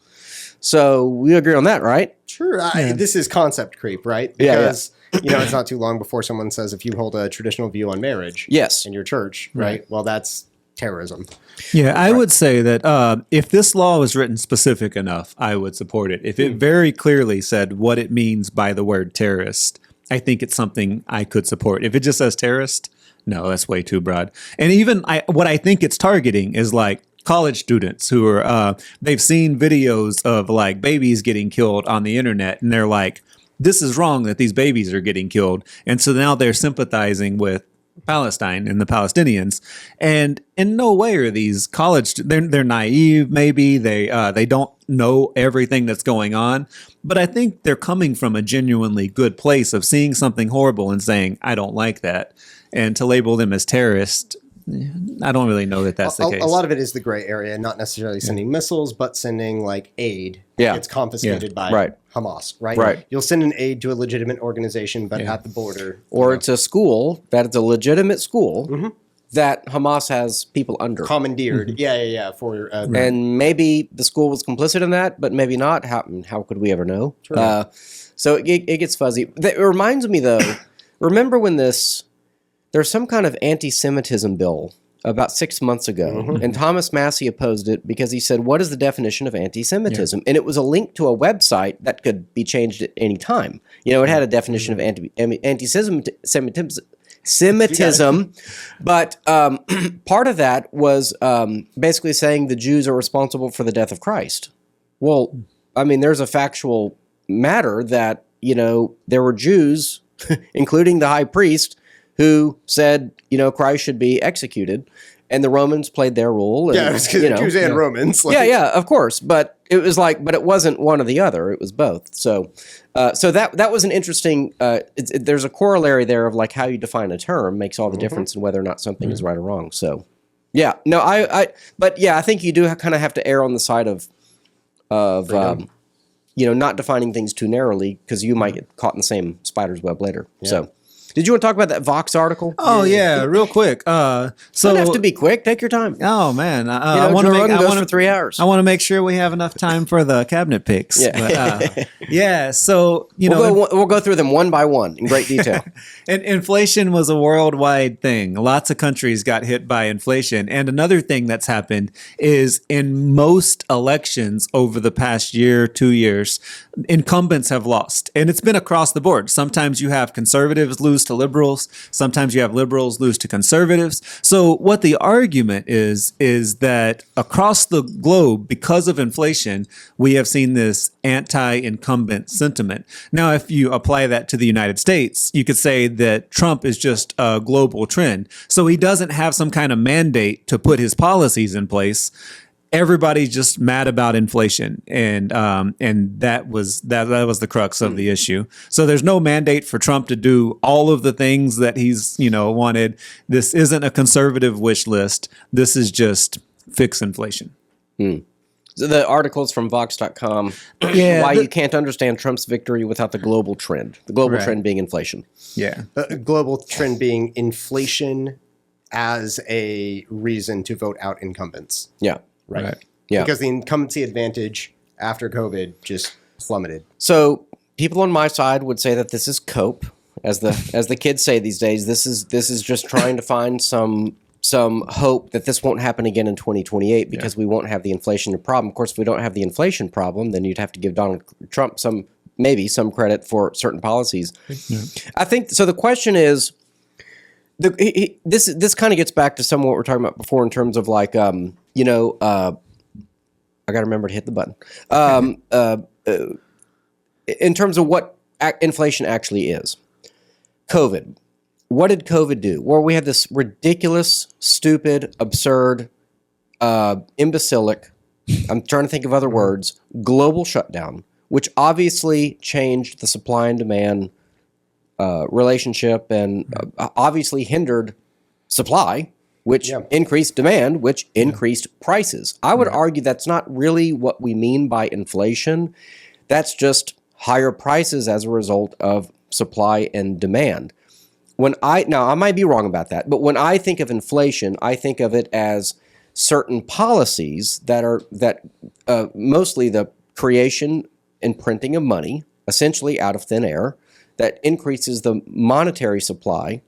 So we agree on that, right? Sure. This is concept creep, right? Because, it's not too long before someone says if you hold a traditional view on marriage yes. in your church, right? Well, that's terrorism. Yeah, I would say that if this law was written specific enough, I would support it. If it very clearly said what it means by the word terrorist, I think it's something I could support. If it just says terrorist, no, that's way too broad. And even what I think it's targeting is like college students who are, they've seen videos of like babies getting killed on the internet and they're like, this is wrong that these babies are getting killed. And so now they're sympathizing with Palestine and the Palestinians. And in no way are these they're naive. Maybe they don't know everything that's going on, but I think they're coming from a genuinely good place of seeing something horrible and saying, I don't like that. And to label them as terrorists, I don't really know that that's the case. A lot of it is the gray area, not necessarily sending missiles, but sending like aid. Yeah. It's confiscated by Hamas, right? Right. You'll send an aid to a legitimate organization, but at the border. Or it's a school that is a legitimate school that Hamas has people under. Commandeered. Yeah. For and maybe the school was complicit in that, but maybe not. How could we ever know? Sure. So it gets fuzzy. It reminds me, though, remember when there's some kind of anti-Semitism bill about 6 months ago, and Thomas Massey opposed it because he said, what is the definition of anti-Semitism? And it was a link to a website that could be changed at any time. It had a definition of anti-Semitism, but part of that was basically saying the Jews are responsible for the death of Christ. Well, I mean, there's a factual matter that, there were Jews, including the high priest, who said, Christ should be executed, and the Romans played their role. And, it was because Jews and Romans. Yeah, of course. But it was but it wasn't one or the other. It was both. So that was an interesting. There's a corollary there of like how you define a term makes all the difference in whether or not something is right or wrong. So, yeah, no, I think you do kind of have to err on the side of not defining things too narrowly because you might get caught in the same spider's web later. Yeah. So. Did you want to talk about that Vox article? Oh yeah, real quick. Don't have to be quick. Take your time. Oh man, I want to make. I want for 3 hours. I want to make sure we have enough time for the cabinet picks. Yeah, but, So we'll go through them one by one in great detail. And inflation was a worldwide thing. Lots of countries got hit by inflation. And another thing that's happened is in most elections over the past year, 2 years, incumbents have lost, and it's been across the board. Sometimes you have conservatives lose to liberals. Sometimes you have liberals lose to conservatives. So what the argument is that across the globe, because of inflation, we have seen this anti-incumbent sentiment. Now, if you apply that to the United States, you could say that Trump is just a global trend. So he doesn't have some kind of mandate to put his policies in place. Everybody's just mad about inflation, and that was the crux of the issue. So there's no mandate for Trump to do all of the things that he's wanted. This isn't a conservative wish list. This is just fix inflation. So the article's from Vox.com. Why you can't understand Trump's victory without the global trend. The global trend being inflation. Yeah, the global trend being inflation as a reason to vote out incumbents. Yeah. Right. Yeah. Because the incumbency advantage after COVID just plummeted. So people on my side would say that this is cope, as the kids say these days. This is just trying to find some hope that this won't happen again in 2028 because we won't have the inflation problem. Of course, if we don't have the inflation problem, then you'd have to give Donald Trump some credit for certain policies. I think so. The question is, This kind of gets back to some of what we were talking about before in terms of like I got to remember to hit the button. In terms of what inflation actually is, COVID. What did COVID do? Well, we had this ridiculous, stupid, absurd, imbecilic. I'm trying to think of other words. Global shutdown, which obviously changed the supply and demand relationship and obviously hindered supply, which increased demand, which increased prices. I would argue that's not really what we mean by inflation. That's just higher prices as a result of supply and demand. Now I might be wrong about that, but when I think of inflation, I think of it as certain policies that mostly the creation and printing of money, essentially out of thin air, that increases the monetary supply,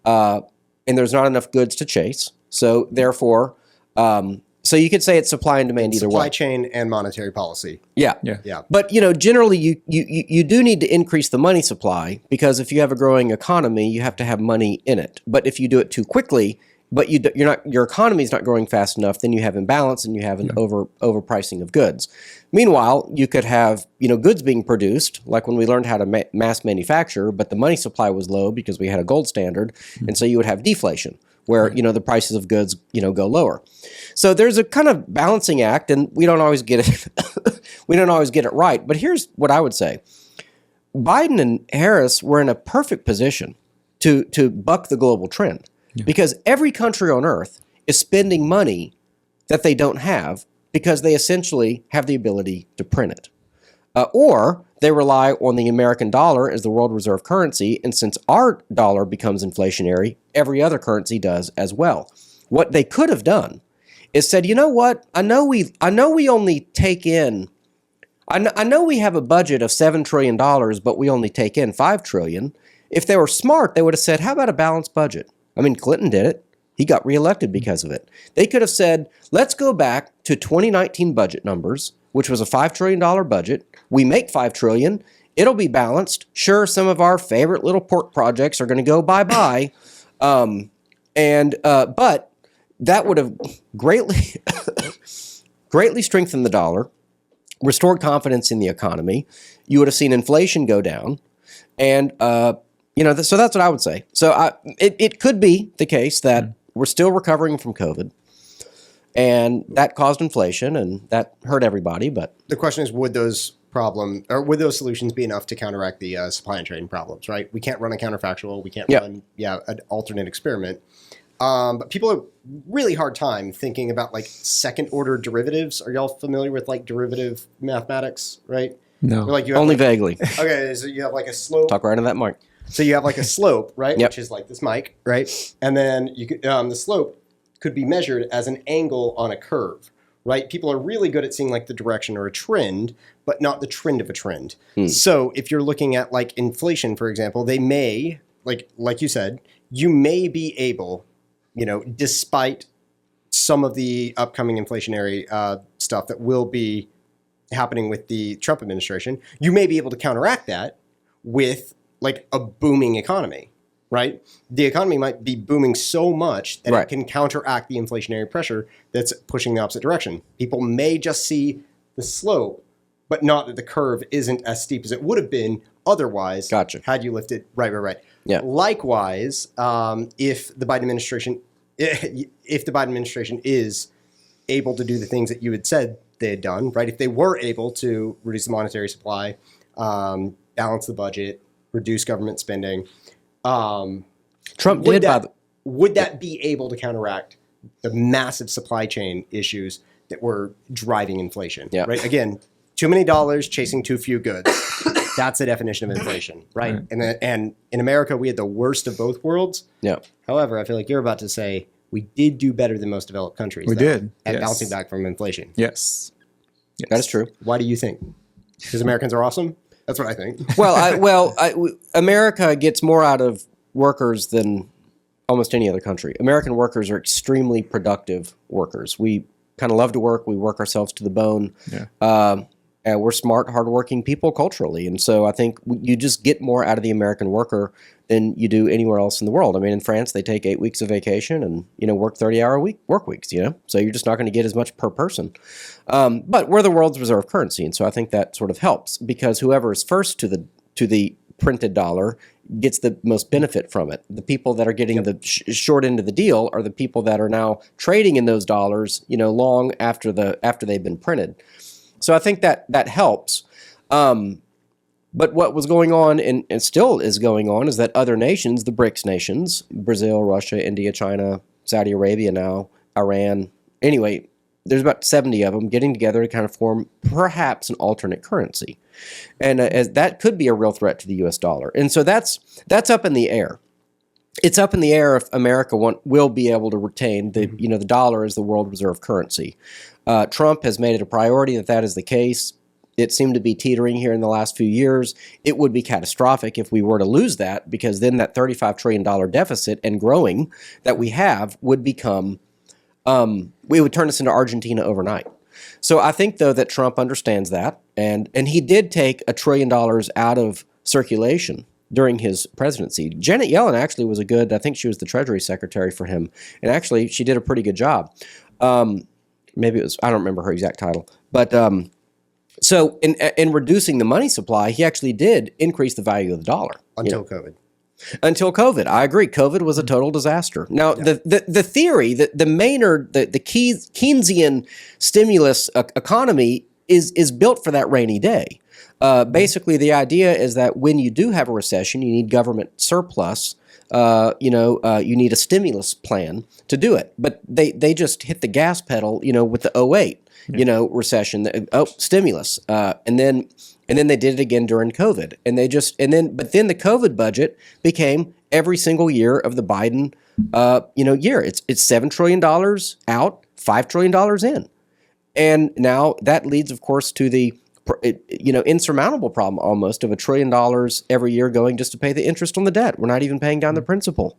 and there's not enough goods to chase. So therefore, so you could say it's supply and demand either way. Supply chain and monetary policy. Yeah. But generally, you do need to increase the money supply because if you have a growing economy, you have to have money in it. But if you do it too quickly, but your economy is not growing fast enough, then you have imbalance and you have an overpricing of goods. Meanwhile, you could have goods being produced, like when we learned how to mass manufacture, but the money supply was low because we had a gold standard, and so you would have deflation, where the prices of goods go lower. So there's a kind of balancing act, and we don't always get it. We don't always get it right. But here's what I would say: Biden and Harris were in a perfect position to buck the global trend. Because every country on earth is spending money that they don't have because they essentially have the ability to print it. Or they rely on the American dollar as the world reserve currency, and since our dollar becomes inflationary, every other currency does as well. What they could have done is said, you know what? I know we only take in, I know we have a budget of $7 trillion, but we only take in $5 trillion. If they were smart, they would have said, how about a balanced budget? I mean, Clinton did it. He got reelected because of it. They could have said, let's go back to 2019 budget numbers, which was a $5 trillion budget. We make $5 trillion. It'll be balanced. Sure, some of our favorite little pork projects are going to go bye-bye. But that would have greatly strengthened the dollar, restored confidence in the economy. You would have seen inflation go down. And, so that's what I would say. So it could be the case that we're still recovering from COVID, and that caused inflation, and that hurt everybody. But the question is, would those solutions be enough to counteract the supply and trading problems? Right? We can't run a counterfactual. We can't run an alternate experiment. But people have really hard time thinking about like second order derivatives. Are y'all familiar with like derivative mathematics? Right? No, like you only vaguely. Okay, so you have like a slope. Talk right into that mic. So you have like a slope, right? Yep. Which is like this mic, right? And then you could, the slope could be measured as an angle on a curve, right? People are really good at seeing like the direction or a trend, but not the trend of a trend. So if you're looking at like inflation, for example, they may, like you said, you may be able, despite some of the upcoming inflationary stuff that will be happening with the Trump administration, you may be able to counteract that with like a booming economy, right? The economy might be booming so much that it can counteract the inflationary pressure that's pushing the opposite direction. People may just see the slope, but not that the curve isn't as steep as it would have been otherwise. Gotcha. Had you lifted right. Yeah. Likewise, if the Biden administration is able to do the things that you had said they had done, right? If they were able to reduce the monetary supply, balance the budget, reduce government spending. Trump did. Would that be able to counteract the massive supply chain issues that were driving inflation? Yeah. Right. Again, too many dollars chasing too few goods. That's the definition of inflation, right? And in America, we had the worst of both worlds. Yeah. However, I feel like you're about to say we did do better than most developed countries. We did at bouncing back from inflation. Yes. That is true. Why do you think? Because Americans are awesome. That's what I think. America gets more out of workers than almost any other country. American workers are extremely productive workers. We kind of love to work. We work ourselves to the bone. Yeah. We're smart, hardworking people culturally. And so I think you just get more out of the American worker than you do anywhere else in the world. I mean, in France, they take 8 weeks of vacation and, work 30-hour work weeks, So you're just not going to get as much per person. But we're the world's reserve currency. And so I think that sort of helps because whoever is first to the printed dollar gets the most benefit from it. The people that are getting the short end of the deal are the people that are now trading in those dollars, long after they've been printed. So I think that helps. But what was going on and still is going on is that other nations, the BRICS nations, Brazil, Russia, India, China, Saudi Arabia now, Iran, anyway, there's about 70 of them getting together to kind of form perhaps an alternate currency. And as that could be a real threat to the US dollar. And so that's up in the air. It's up in the air if America will be able to retain the dollar as the world reserve currency. Trump has made it a priority that is the case. It seemed to be teetering here in the last few years. It would be catastrophic if we were to lose that because then that $35 trillion deficit and growing that we have would become, we would turn us into Argentina overnight. So I think, though, that Trump understands that, and he did take $1 trillion out of circulation during his presidency. Janet Yellen actually was I think she was the Treasury Secretary for him, and actually she did a pretty good job. Maybe it was, I don't remember her exact title, but so in reducing the money supply, he actually did increase the value of the dollar. Until COVID. Until COVID. I agree. COVID was a total disaster. Now, the theory, the Maynard, the Keynesian stimulus economy is built for that rainy day. Basically, the idea is that when you do have a recession, you need government surplus. You need a stimulus plan to do it. But they just hit the gas pedal, with the 2008, recession. Stimulus. And then they did it again during COVID. But then the COVID budget became every single year of the Biden, year. It's $7 trillion out, $5 trillion in. And now that leads, of course, to the insurmountable problem almost of $1 trillion every year going just to pay the interest on the debt. We're not even paying down the principal.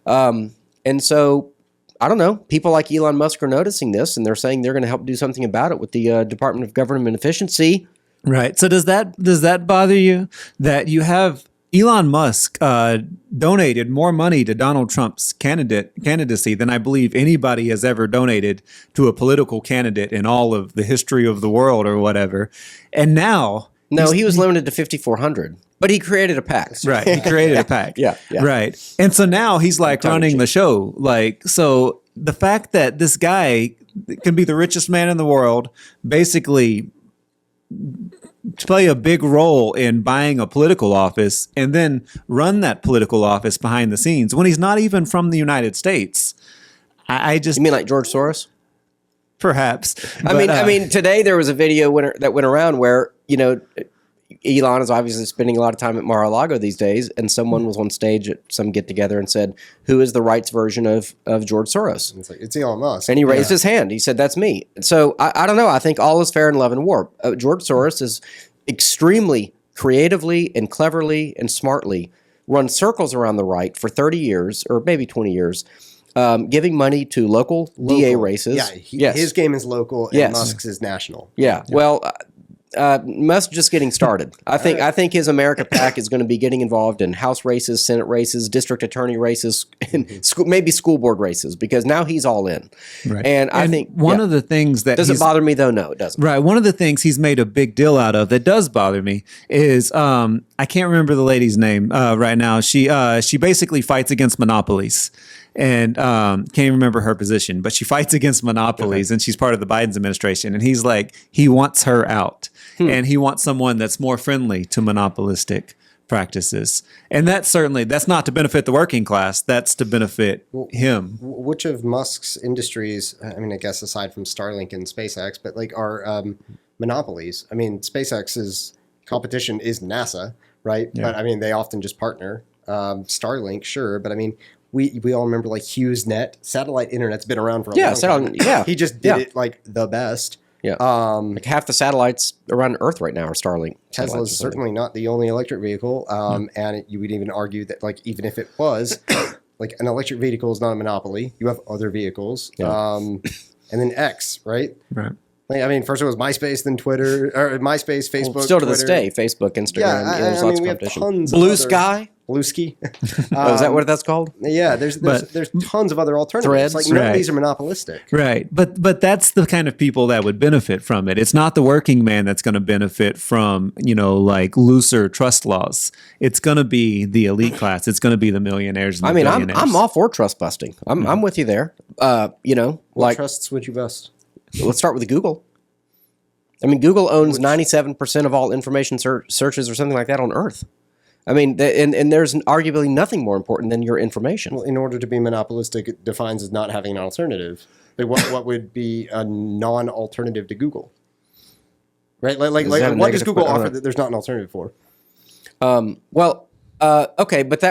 And so, I don't know, people like Elon Musk are noticing this, and they're saying they're going to help do something about it with the Department of Government Efficiency. Right. So does that bother you that you have Elon Musk donated more money to Donald Trump's candidacy than I believe anybody has ever donated to a political candidate in all of the history of the world or whatever. And now... No, he was limited to 5,400, but he created a PAC. Right. He created a PAC. Yeah. Right. And so now he's like running the show. So the fact that this guy can be the richest man in the world, basically play a big role in buying a political office and then run that political office behind the scenes when he's not even from the United States. I just... You mean like George Soros? Perhaps. I mean, today there was a video that went around where, Elon is obviously spending a lot of time at Mar-a-Lago these days, and someone was on stage at some get-together and said, who is the rights version of George Soros? It's like, it's Elon Musk. And he raised his hand. He said, that's me. So I don't know. I think all is fair in love and war. George Soros is extremely creatively and cleverly and smartly run circles around the right for 30 years, or maybe 20 years, giving money to local DA races. Yeah, his game is local and Musk's is national. Yeah. Well, Musk just getting started. I think his America PAC is going to be getting involved in House races, Senate races, district attorney races, and maybe school board races because now he's all in. Right. And I think one of the things that does it bother me though? No, it doesn't. Right. One of the things he's made a big deal out of that does bother me is I can't remember the lady's name right now. She basically fights against monopolies. And can't even remember her position, but she fights against monopolies, and she's part of the Biden's administration. And he's like, he wants her out, and he wants someone that's more friendly to monopolistic practices. And that's not to benefit the working class. That's to benefit him. Which of Musk's industries, I mean, I guess aside from Starlink and SpaceX, but like are monopolies? I mean, SpaceX's competition is NASA, right? Yeah. But I mean, they often just partner. Starlink, sure, but I mean, we all remember like HughesNet. Satellite internet's been around for a long time. Yeah, he just did it like the best. Yeah, like half the satellites around Earth right now are Starlink. Tesla's certainly not the only electric vehicle, and you would even argue that like even if it was, like an electric vehicle is not a monopoly. You have other vehicles, and then X, right? Right. Like, I mean, first it was MySpace, then Twitter, or MySpace, Facebook, Well, still to this Twitter. day, Facebook, Instagram. Yeah, there's I lots mean, of we have competition. tons Blue of other, Sky. Bluesky. Oh, is that what that's called? Yeah, there's tons of other alternatives. Threads. Like, none of Right. these are monopolistic. Right. But that's the kind of people that would benefit from it. It's not the working man that's going to benefit from, like looser trust laws. It's going to be the elite class. It's going to be the millionaires and the I mean, billionaires. I'm all for trust busting. I'm with you there. What Like trusts would you bust? let's start with Google. I mean, Google owns 97% of all information searches or something like that on Earth. I mean, and there's arguably nothing more important than your information. Well, in order to be monopolistic, it defines as not having an alternative. Like, what would be a non-alternative to Google? Right? Like Is that a what does negative Google point? I don't offer know. that there's not an alternative for? Okay, but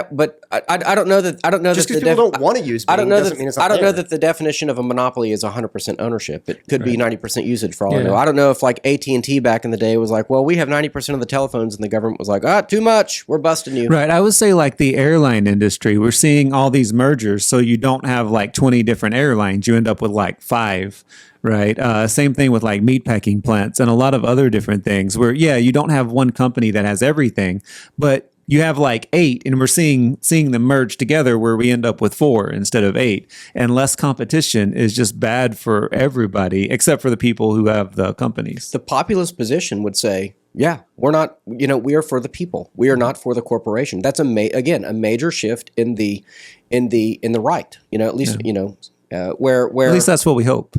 I don't know that Just because people don't want to use Bing I don't know doesn't mean it's not I don't know there. that the definition of a monopoly is 100% ownership. It could be 90% usage for all I know. I don't know if like AT&T back in the day was like, well, we have 90% of the telephones, and the government was like, too much, we're busting you. Right. I would say like the airline industry, we're seeing all these mergers. So you don't have like 20 different airlines. You end up with like 5. Right. Same thing with like meatpacking plants and a lot of other different things where, you don't have one company that has everything, but you have like 8, and we're seeing them merge together where we end up with 4 instead of 8. And less competition is just bad for everybody except for the people who have the companies. The populist position would say, yeah, we're not, we are for the people. We are not for the corporation. That's a major shift in the right, at least, where At least that's what we hope.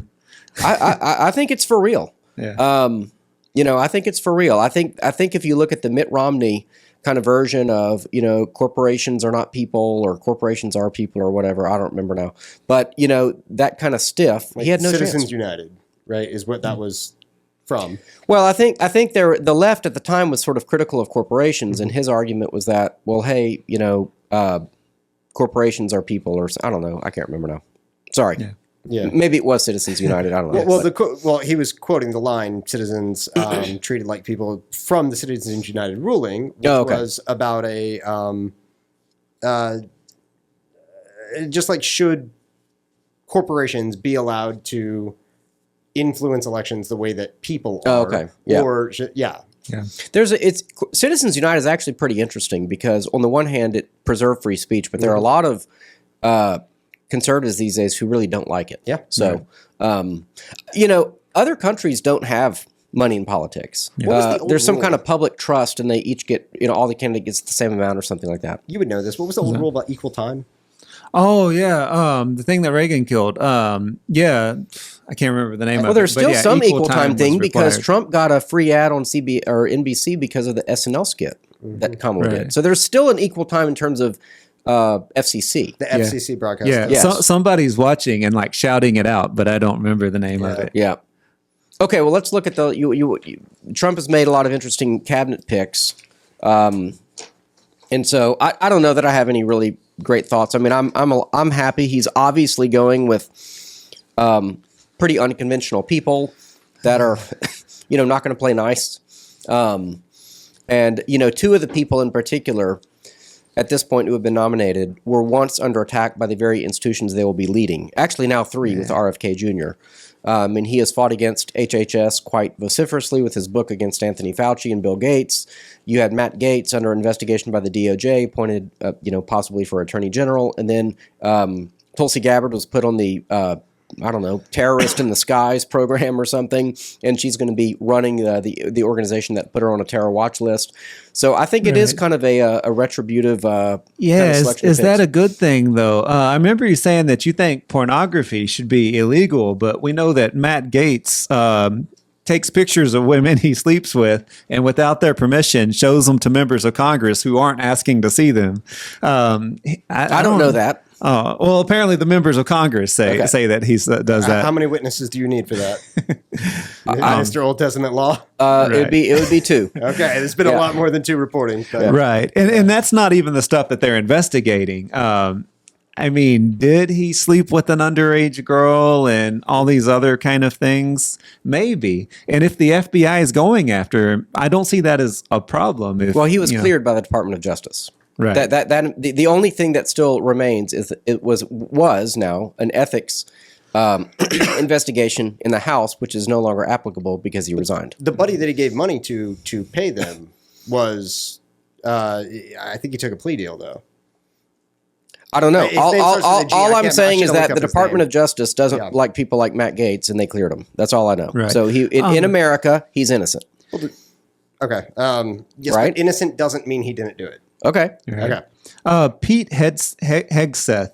I think it's for real. Yeah. I think it's for real. I think if you look at the Mitt Romney kind of version of, corporations are not people or corporations are people or whatever, I don't remember now. But, that kind of stiff, he had no Citizens chance. United, right, is what that was from. Well, I think the left at the time was sort of critical of corporations, and his argument was that, well, hey, corporations are people, or I don't know, I can't remember now. Sorry. Yeah. Maybe it was Citizens United. I don't know. Well, he was quoting the line "citizens treated like people" from the Citizens United ruling, which was about a just like should corporations be allowed to influence elections the way that people are? Okay. Yeah. Or Citizens United is actually pretty interesting because on the one hand it preserved free speech, but there are a lot of conservatives these days who really don't like it. Yeah. So, other countries don't have money in politics. What was the old There's some rule? kind of public trust, and they each get, all the candidates gets the same amount or something like that. You would know this. What was the old rule about equal time? Oh yeah, the thing that Reagan killed. I can't remember the name of it. Well, there's but still some equal time was thing because required. Trump got a free ad on CB or NBC because of the SNL skit that Kamala Right. did. So there's still an equal time in terms of FCC. The FCC broadcast. Yeah, Yes. somebody's watching and like shouting it out, but I don't remember the name of it. Yeah. Okay, well, let's look at Trump has made a lot of interesting cabinet picks, and so I don't know that I have any really great thoughts. I mean, I'm happy. He's obviously going with pretty unconventional people that are, not going to play nice, and two of the people in particular at this point who have been nominated were once under attack by the very institutions they will be leading. Actually, now 3 with RFK Jr. And he has fought against HHS quite vociferously with his book against Anthony Fauci and Bill Gates. You had Matt Gaetz under investigation by the DOJ, appointed, possibly for Attorney General. And then Tulsi Gabbard was put on the, Terrorist in the Skies program or something. And she's going to be running the organization that put her on a terror watch list. So I think it is kind of a retributive kind of selection of is that picks. a good thing though? I remember you saying that you think pornography should be illegal, but we know that Matt Gaetz takes pictures of women he sleeps with and without their permission shows them to members of Congress who aren't asking to see them. I don't know that. Oh, well, apparently the members of Congress say that he does that. How many witnesses do you need for that? Mr. Old Testament law? It would be 2. Okay, there's been a lot more than 2 reporting. But. Right. And that's not even the stuff that they're investigating. I mean, did he sleep with an underage girl and all these other kind of things? Maybe. And if the FBI is going after him, I don't see that as a problem. Well, he was cleared by the Department of Justice. Right. The only thing that still remains is it was now an ethics investigation in the House, which is no longer applicable because he resigned. The buddy that he gave money to pay them was, I think he took a plea deal though. I don't know. His name starts with a G. All I I'm can't- saying I is should look that up the his Department name. of Justice doesn't Yeah. like people like Matt Gaetz, and they cleared him. That's all I know. Right. So in America, he's innocent. Okay. Yes, Right? but innocent doesn't mean he didn't do it. Okay. Okay. Pete Hegseth.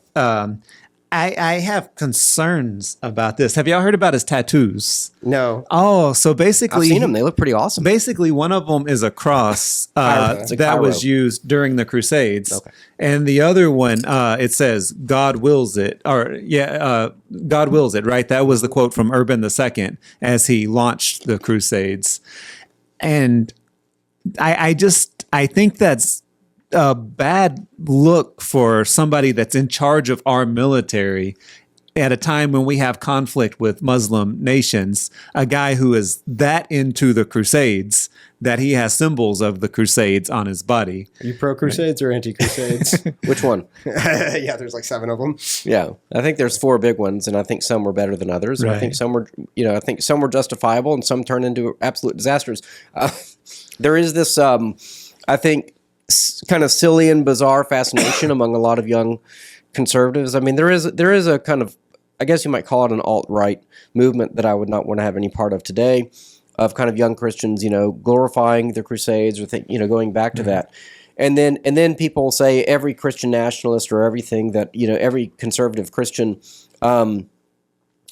I have concerns about this. Have y'all heard about his tattoos? No. Oh, so basically, I've seen them. They look pretty awesome. Basically, one of them is a cross It's a that was Cairo. used during the Crusades, Okay. and the other one it says "God wills it," God wills it. Right, that was the quote from Urban II as he launched the Crusades, and I think that's a bad look for somebody that's in charge of our military at a time when we have conflict with Muslim nations, a guy who is that into the Crusades that he has symbols of the Crusades on his body. Are you pro Crusades or anti Crusades? Which one? Yeah, there's like 7 of them. Yeah, I think there's 4 big ones, and I think some were better than others. And I think Right. some were, I think some were justifiable, and some turned into absolute disasters. There is this, I think, kind of silly and bizarre fascination among a lot of young conservatives. I mean, there is a kind of, I guess you might call it an alt-right movement that I would not want to have any part of today, of kind of young Christians, glorifying the Crusades or going back to that. And then people say every Christian nationalist or everything that, every conservative Christian,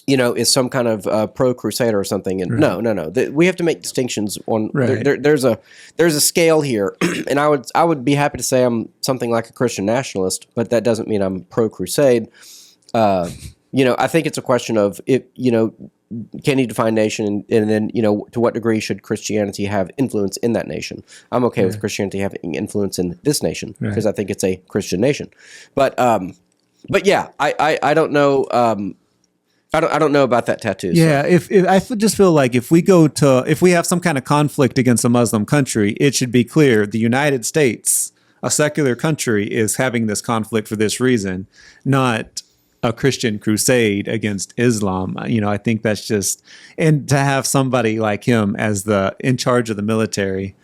is some kind of pro-crusader or something. And no. We have to make distinctions on. Right. There's a scale here, and I would be happy to say I'm something like a Christian nationalist, but that doesn't mean I'm pro-crusade. I think it's a question of can you define nation, and then to what degree should Christianity have influence in that nation? I'm okay with Christianity having influence in this nation because I think it's a Christian nation. But yeah, I don't know. I don't know about that tattoo. So. Yeah, if I just feel like if we have some kind of conflict against a Muslim country, it should be clear the United States, a secular country, is having this conflict for this reason, not a Christian crusade against Islam. I think that's just, and to have somebody like him as in charge of the military,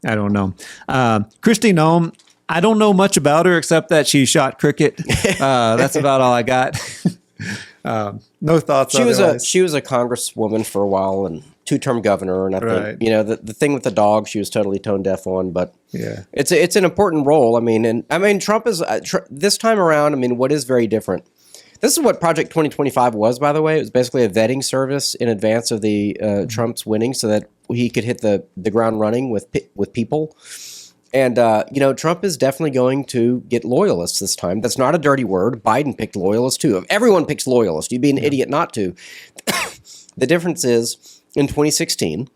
I don't know. Kristi Noem, I don't know much about her except that she shot cricket. That's about all I got. No thoughts. She was a congresswoman for a while and 2-term governor, and I think the thing with the dog she was totally tone deaf on, but yeah, it's an important role. I mean Trump is this time around. I mean, what is very different. This is what Project 2025 was, by the way. It was basically a vetting service in advance of the Trump's winning, so that he could hit the ground running with people. And, Trump is definitely going to get loyalists this time. That's not a dirty word. Biden picked loyalists, too. If everyone picks loyalists, you'd be an idiot not to. The difference is, in 2016,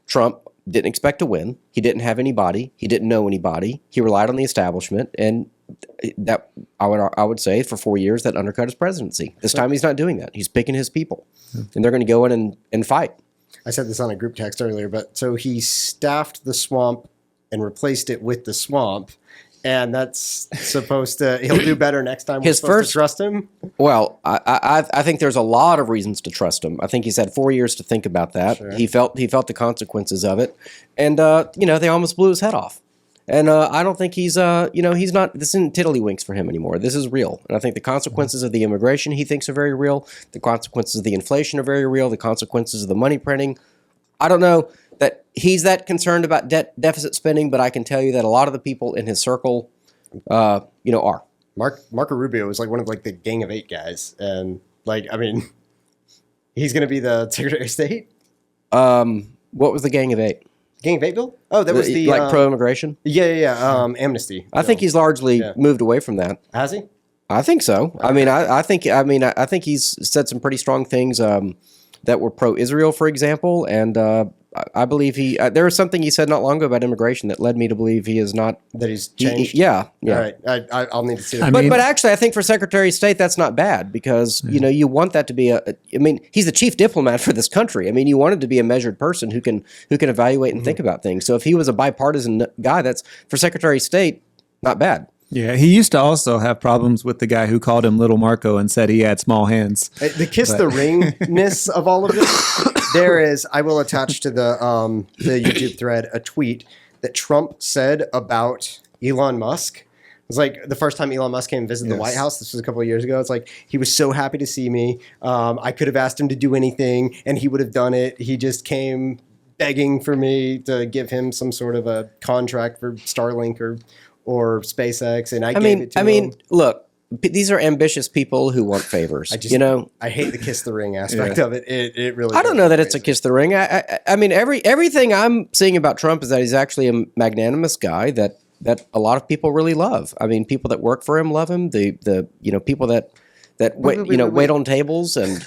Trump didn't expect to win. He didn't have anybody. He didn't know anybody. He relied on the establishment. And that, I would say, for 4 years, that undercut his presidency. This time, he's not doing that. He's picking his people. And they're going to go in and fight. I said this on a group text earlier, but so he staffed the swamp and replaced it with the swamp, and that's supposed to, he'll do better next time. We're supposed to trust him. Well, I think there's a lot of reasons to trust him. I think he's had 4 years to think about that. Sure. He felt the consequences of it, and they almost blew his head off. And I don't think he's he's not. This isn't tiddlywinks for him anymore. This is real, and I think the consequences of the immigration he thinks are very real. The consequences of the inflation are very real. The consequences of the money printing. I don't know that he's that concerned about deficit spending, but I can tell you that a lot of the people in his circle, are. Marco Rubio is like one of the Gang of 8 guys, and he's going to be the Secretary of State. What was the Gang of 8? Gang of 8 bill? Oh, that was the pro-immigration. Yeah. Amnesty. I think he's largely moved away from that. Has he? I think so. Okay. I think he's said some pretty strong things that were pro-Israel, for example, and I believe there was something he said not long ago about immigration that led me to believe he is not. That he's changed? Yeah. All right. I'll need to see that. But actually, I think for Secretary of State, that's not bad because, you want that to be he's the chief diplomat for this country. I mean, you want him to be a measured person who can evaluate and think about things. So if he was a bipartisan guy, that's, for Secretary of State, not bad. Yeah, he used to also have problems with the guy who called him Little Marco and said he had small hands. The kiss the ring-ness of all of this, there is, I will attach to the YouTube thread a tweet that Trump said about Elon Musk. It was like the first time Elon Musk came and visited the White House. This was a couple of years ago. It's like, he was so happy to see me. I could have asked him to do anything and he would have done it. He just came begging for me to give him some sort of a contract for Starlink or SpaceX, and I gave it to him. Look, these are ambitious people who want favors. I hate the kiss the ring aspect of it. It really. I don't know that it's a kiss the ring. I mean, everything I'm seeing about Trump is that he's actually a magnanimous guy that a lot of people really love. I mean, people that work for him love him. The people that wait on tables, and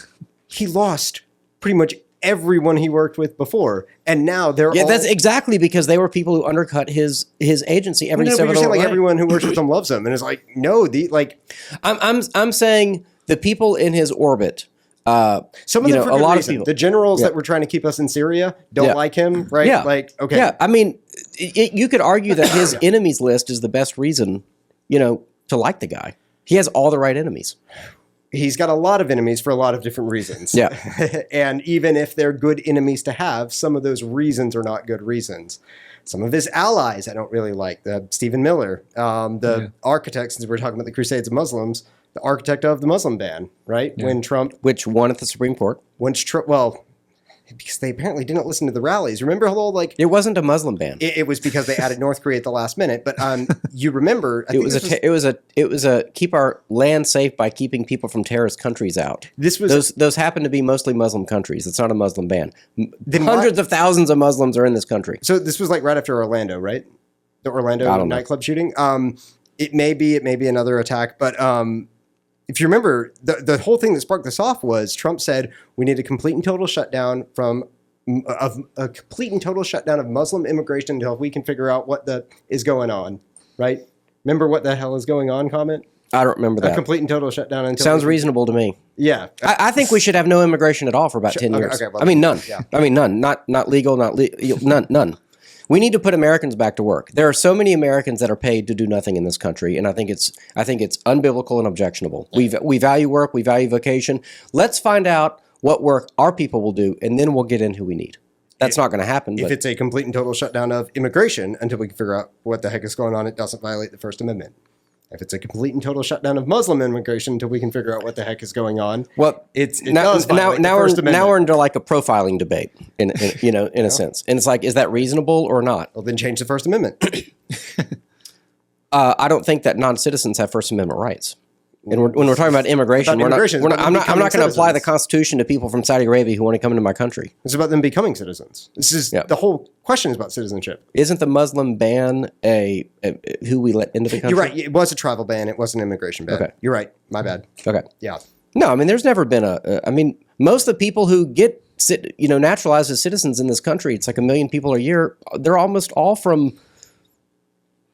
he lost pretty much everyone he worked with before, and now they're all... that's exactly because they were people who undercut his agency every step of the way. Like everyone who works with him loves him, and it's like, no, I'm saying the people in his orbit. Some of them for good reason. The generals that were trying to keep us in Syria don't like him, right? Yeah. Like, okay. Yeah, I mean, you could argue that his enemies list is the best reason, to like the guy. He has all the right enemies. He's got a lot of enemies for a lot of different reasons. Yeah. And even if they're good enemies to have, some of those reasons are not good reasons. Some of his allies I don't really like. Stephen Miller, architect, since we're talking about the Crusades of Muslims, the architect of the Muslim ban, right? Yeah. When Trump... Which won at the Supreme Court. Because they apparently didn't listen to the rallies. Remember how it wasn't a Muslim ban. It was because they added North Korea at the last minute. But you remember, it was a keep our land safe by keeping people from terrorist countries out. Those happen to be mostly Muslim countries. It's not a Muslim ban. Hundreds of thousands of Muslims are in this country. So this was like right after Orlando, right? The Orlando nightclub shooting. It may be another attack, but. If you remember, the whole thing that sparked this off was Trump said we need a complete and total shutdown of Muslim immigration until we can figure out what is going on, right? Remember what the hell is going on comment? I don't remember that. A complete and total shutdown until... Sounds reasonable to me. Yeah. I think we should have no immigration at all for about 10 years. Okay, well, I mean, none. Yeah. I mean, none. Not legal, none. We need to put Americans back to work. There are so many Americans that are paid to do nothing in this country, and I think it's unbiblical and objectionable. We value work, we value vocation. Let's find out what work our people will do, and then we'll get in who we need. That's not going to happen. If it's a complete and total shutdown of immigration until we can figure out what the heck is going on, it doesn't violate the First Amendment. If it's a complete and total shutdown of Muslim immigration until we can figure out what the heck is going on, well, now we're into like a profiling debate in a sense, and it's like, is that reasonable or not? Well, then change the First Amendment. I don't think that non-citizens have First Amendment rights. And when we're talking about immigration, I'm not going to apply the Constitution to people from Saudi Arabia who want to come into my country. It's about them becoming citizens. This is the whole question is about citizenship. Isn't the Muslim ban who we let into the country? You're right. It was a travel ban. It wasn't an immigration ban. Okay. You're right. My bad. Okay. Yeah. No, I mean, there's never been most of the people who get naturalized as citizens in this country, it's like 1 million people a year. They're almost all from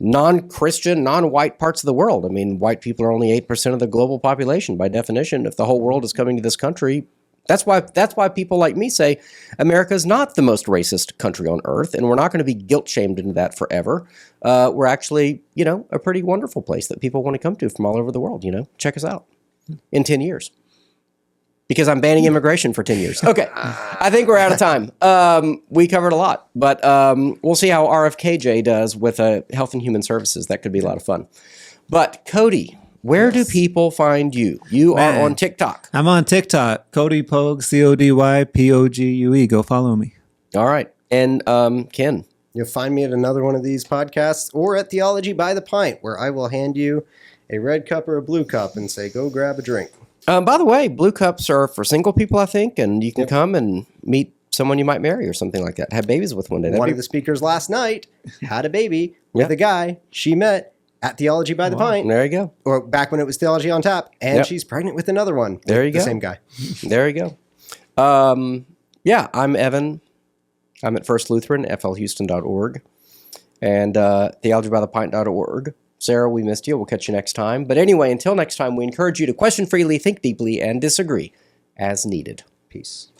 non-Christian, non-white parts of the world. I mean, white people are only 8% of the global population by definition. If the whole world is coming to this country, that's why people like me say America is not the most racist country on earth, and we're not going to be guilt-shamed into that forever. We're actually, a pretty wonderful place that people want to come to from all over the world. Check us out in 10 years. Because I'm banning immigration for 10 years. Okay, I think we're out of time. We covered a lot, but we'll see how RFKJ does with Health and Human Services. That could be a lot of fun. But Cody, where do people find you? You are on TikTok. I'm on TikTok. Cody Pogue, CodyPogue. Go follow me. All right. And Ken? You'll find me at another one of these podcasts or at Theology by the Pint, where I will hand you a red cup or a blue cup and say, go grab a drink. By the way, blue cups are for single people, I think, and you can come and meet someone you might marry or something like that. Have babies with one day. One of the speakers last night had a baby with a guy she met at Theology by the Pint. There you go. Or back when it was Theology on Tap, and she's pregnant with another one. There you go. The same guy. There you go. I'm Evan. I'm at First Lutheran, flhouston.org, and theologybythepint.org. Sarah, we missed you. We'll catch you next time. But anyway, until next time, we encourage you to question freely, think deeply, and disagree as needed. Peace.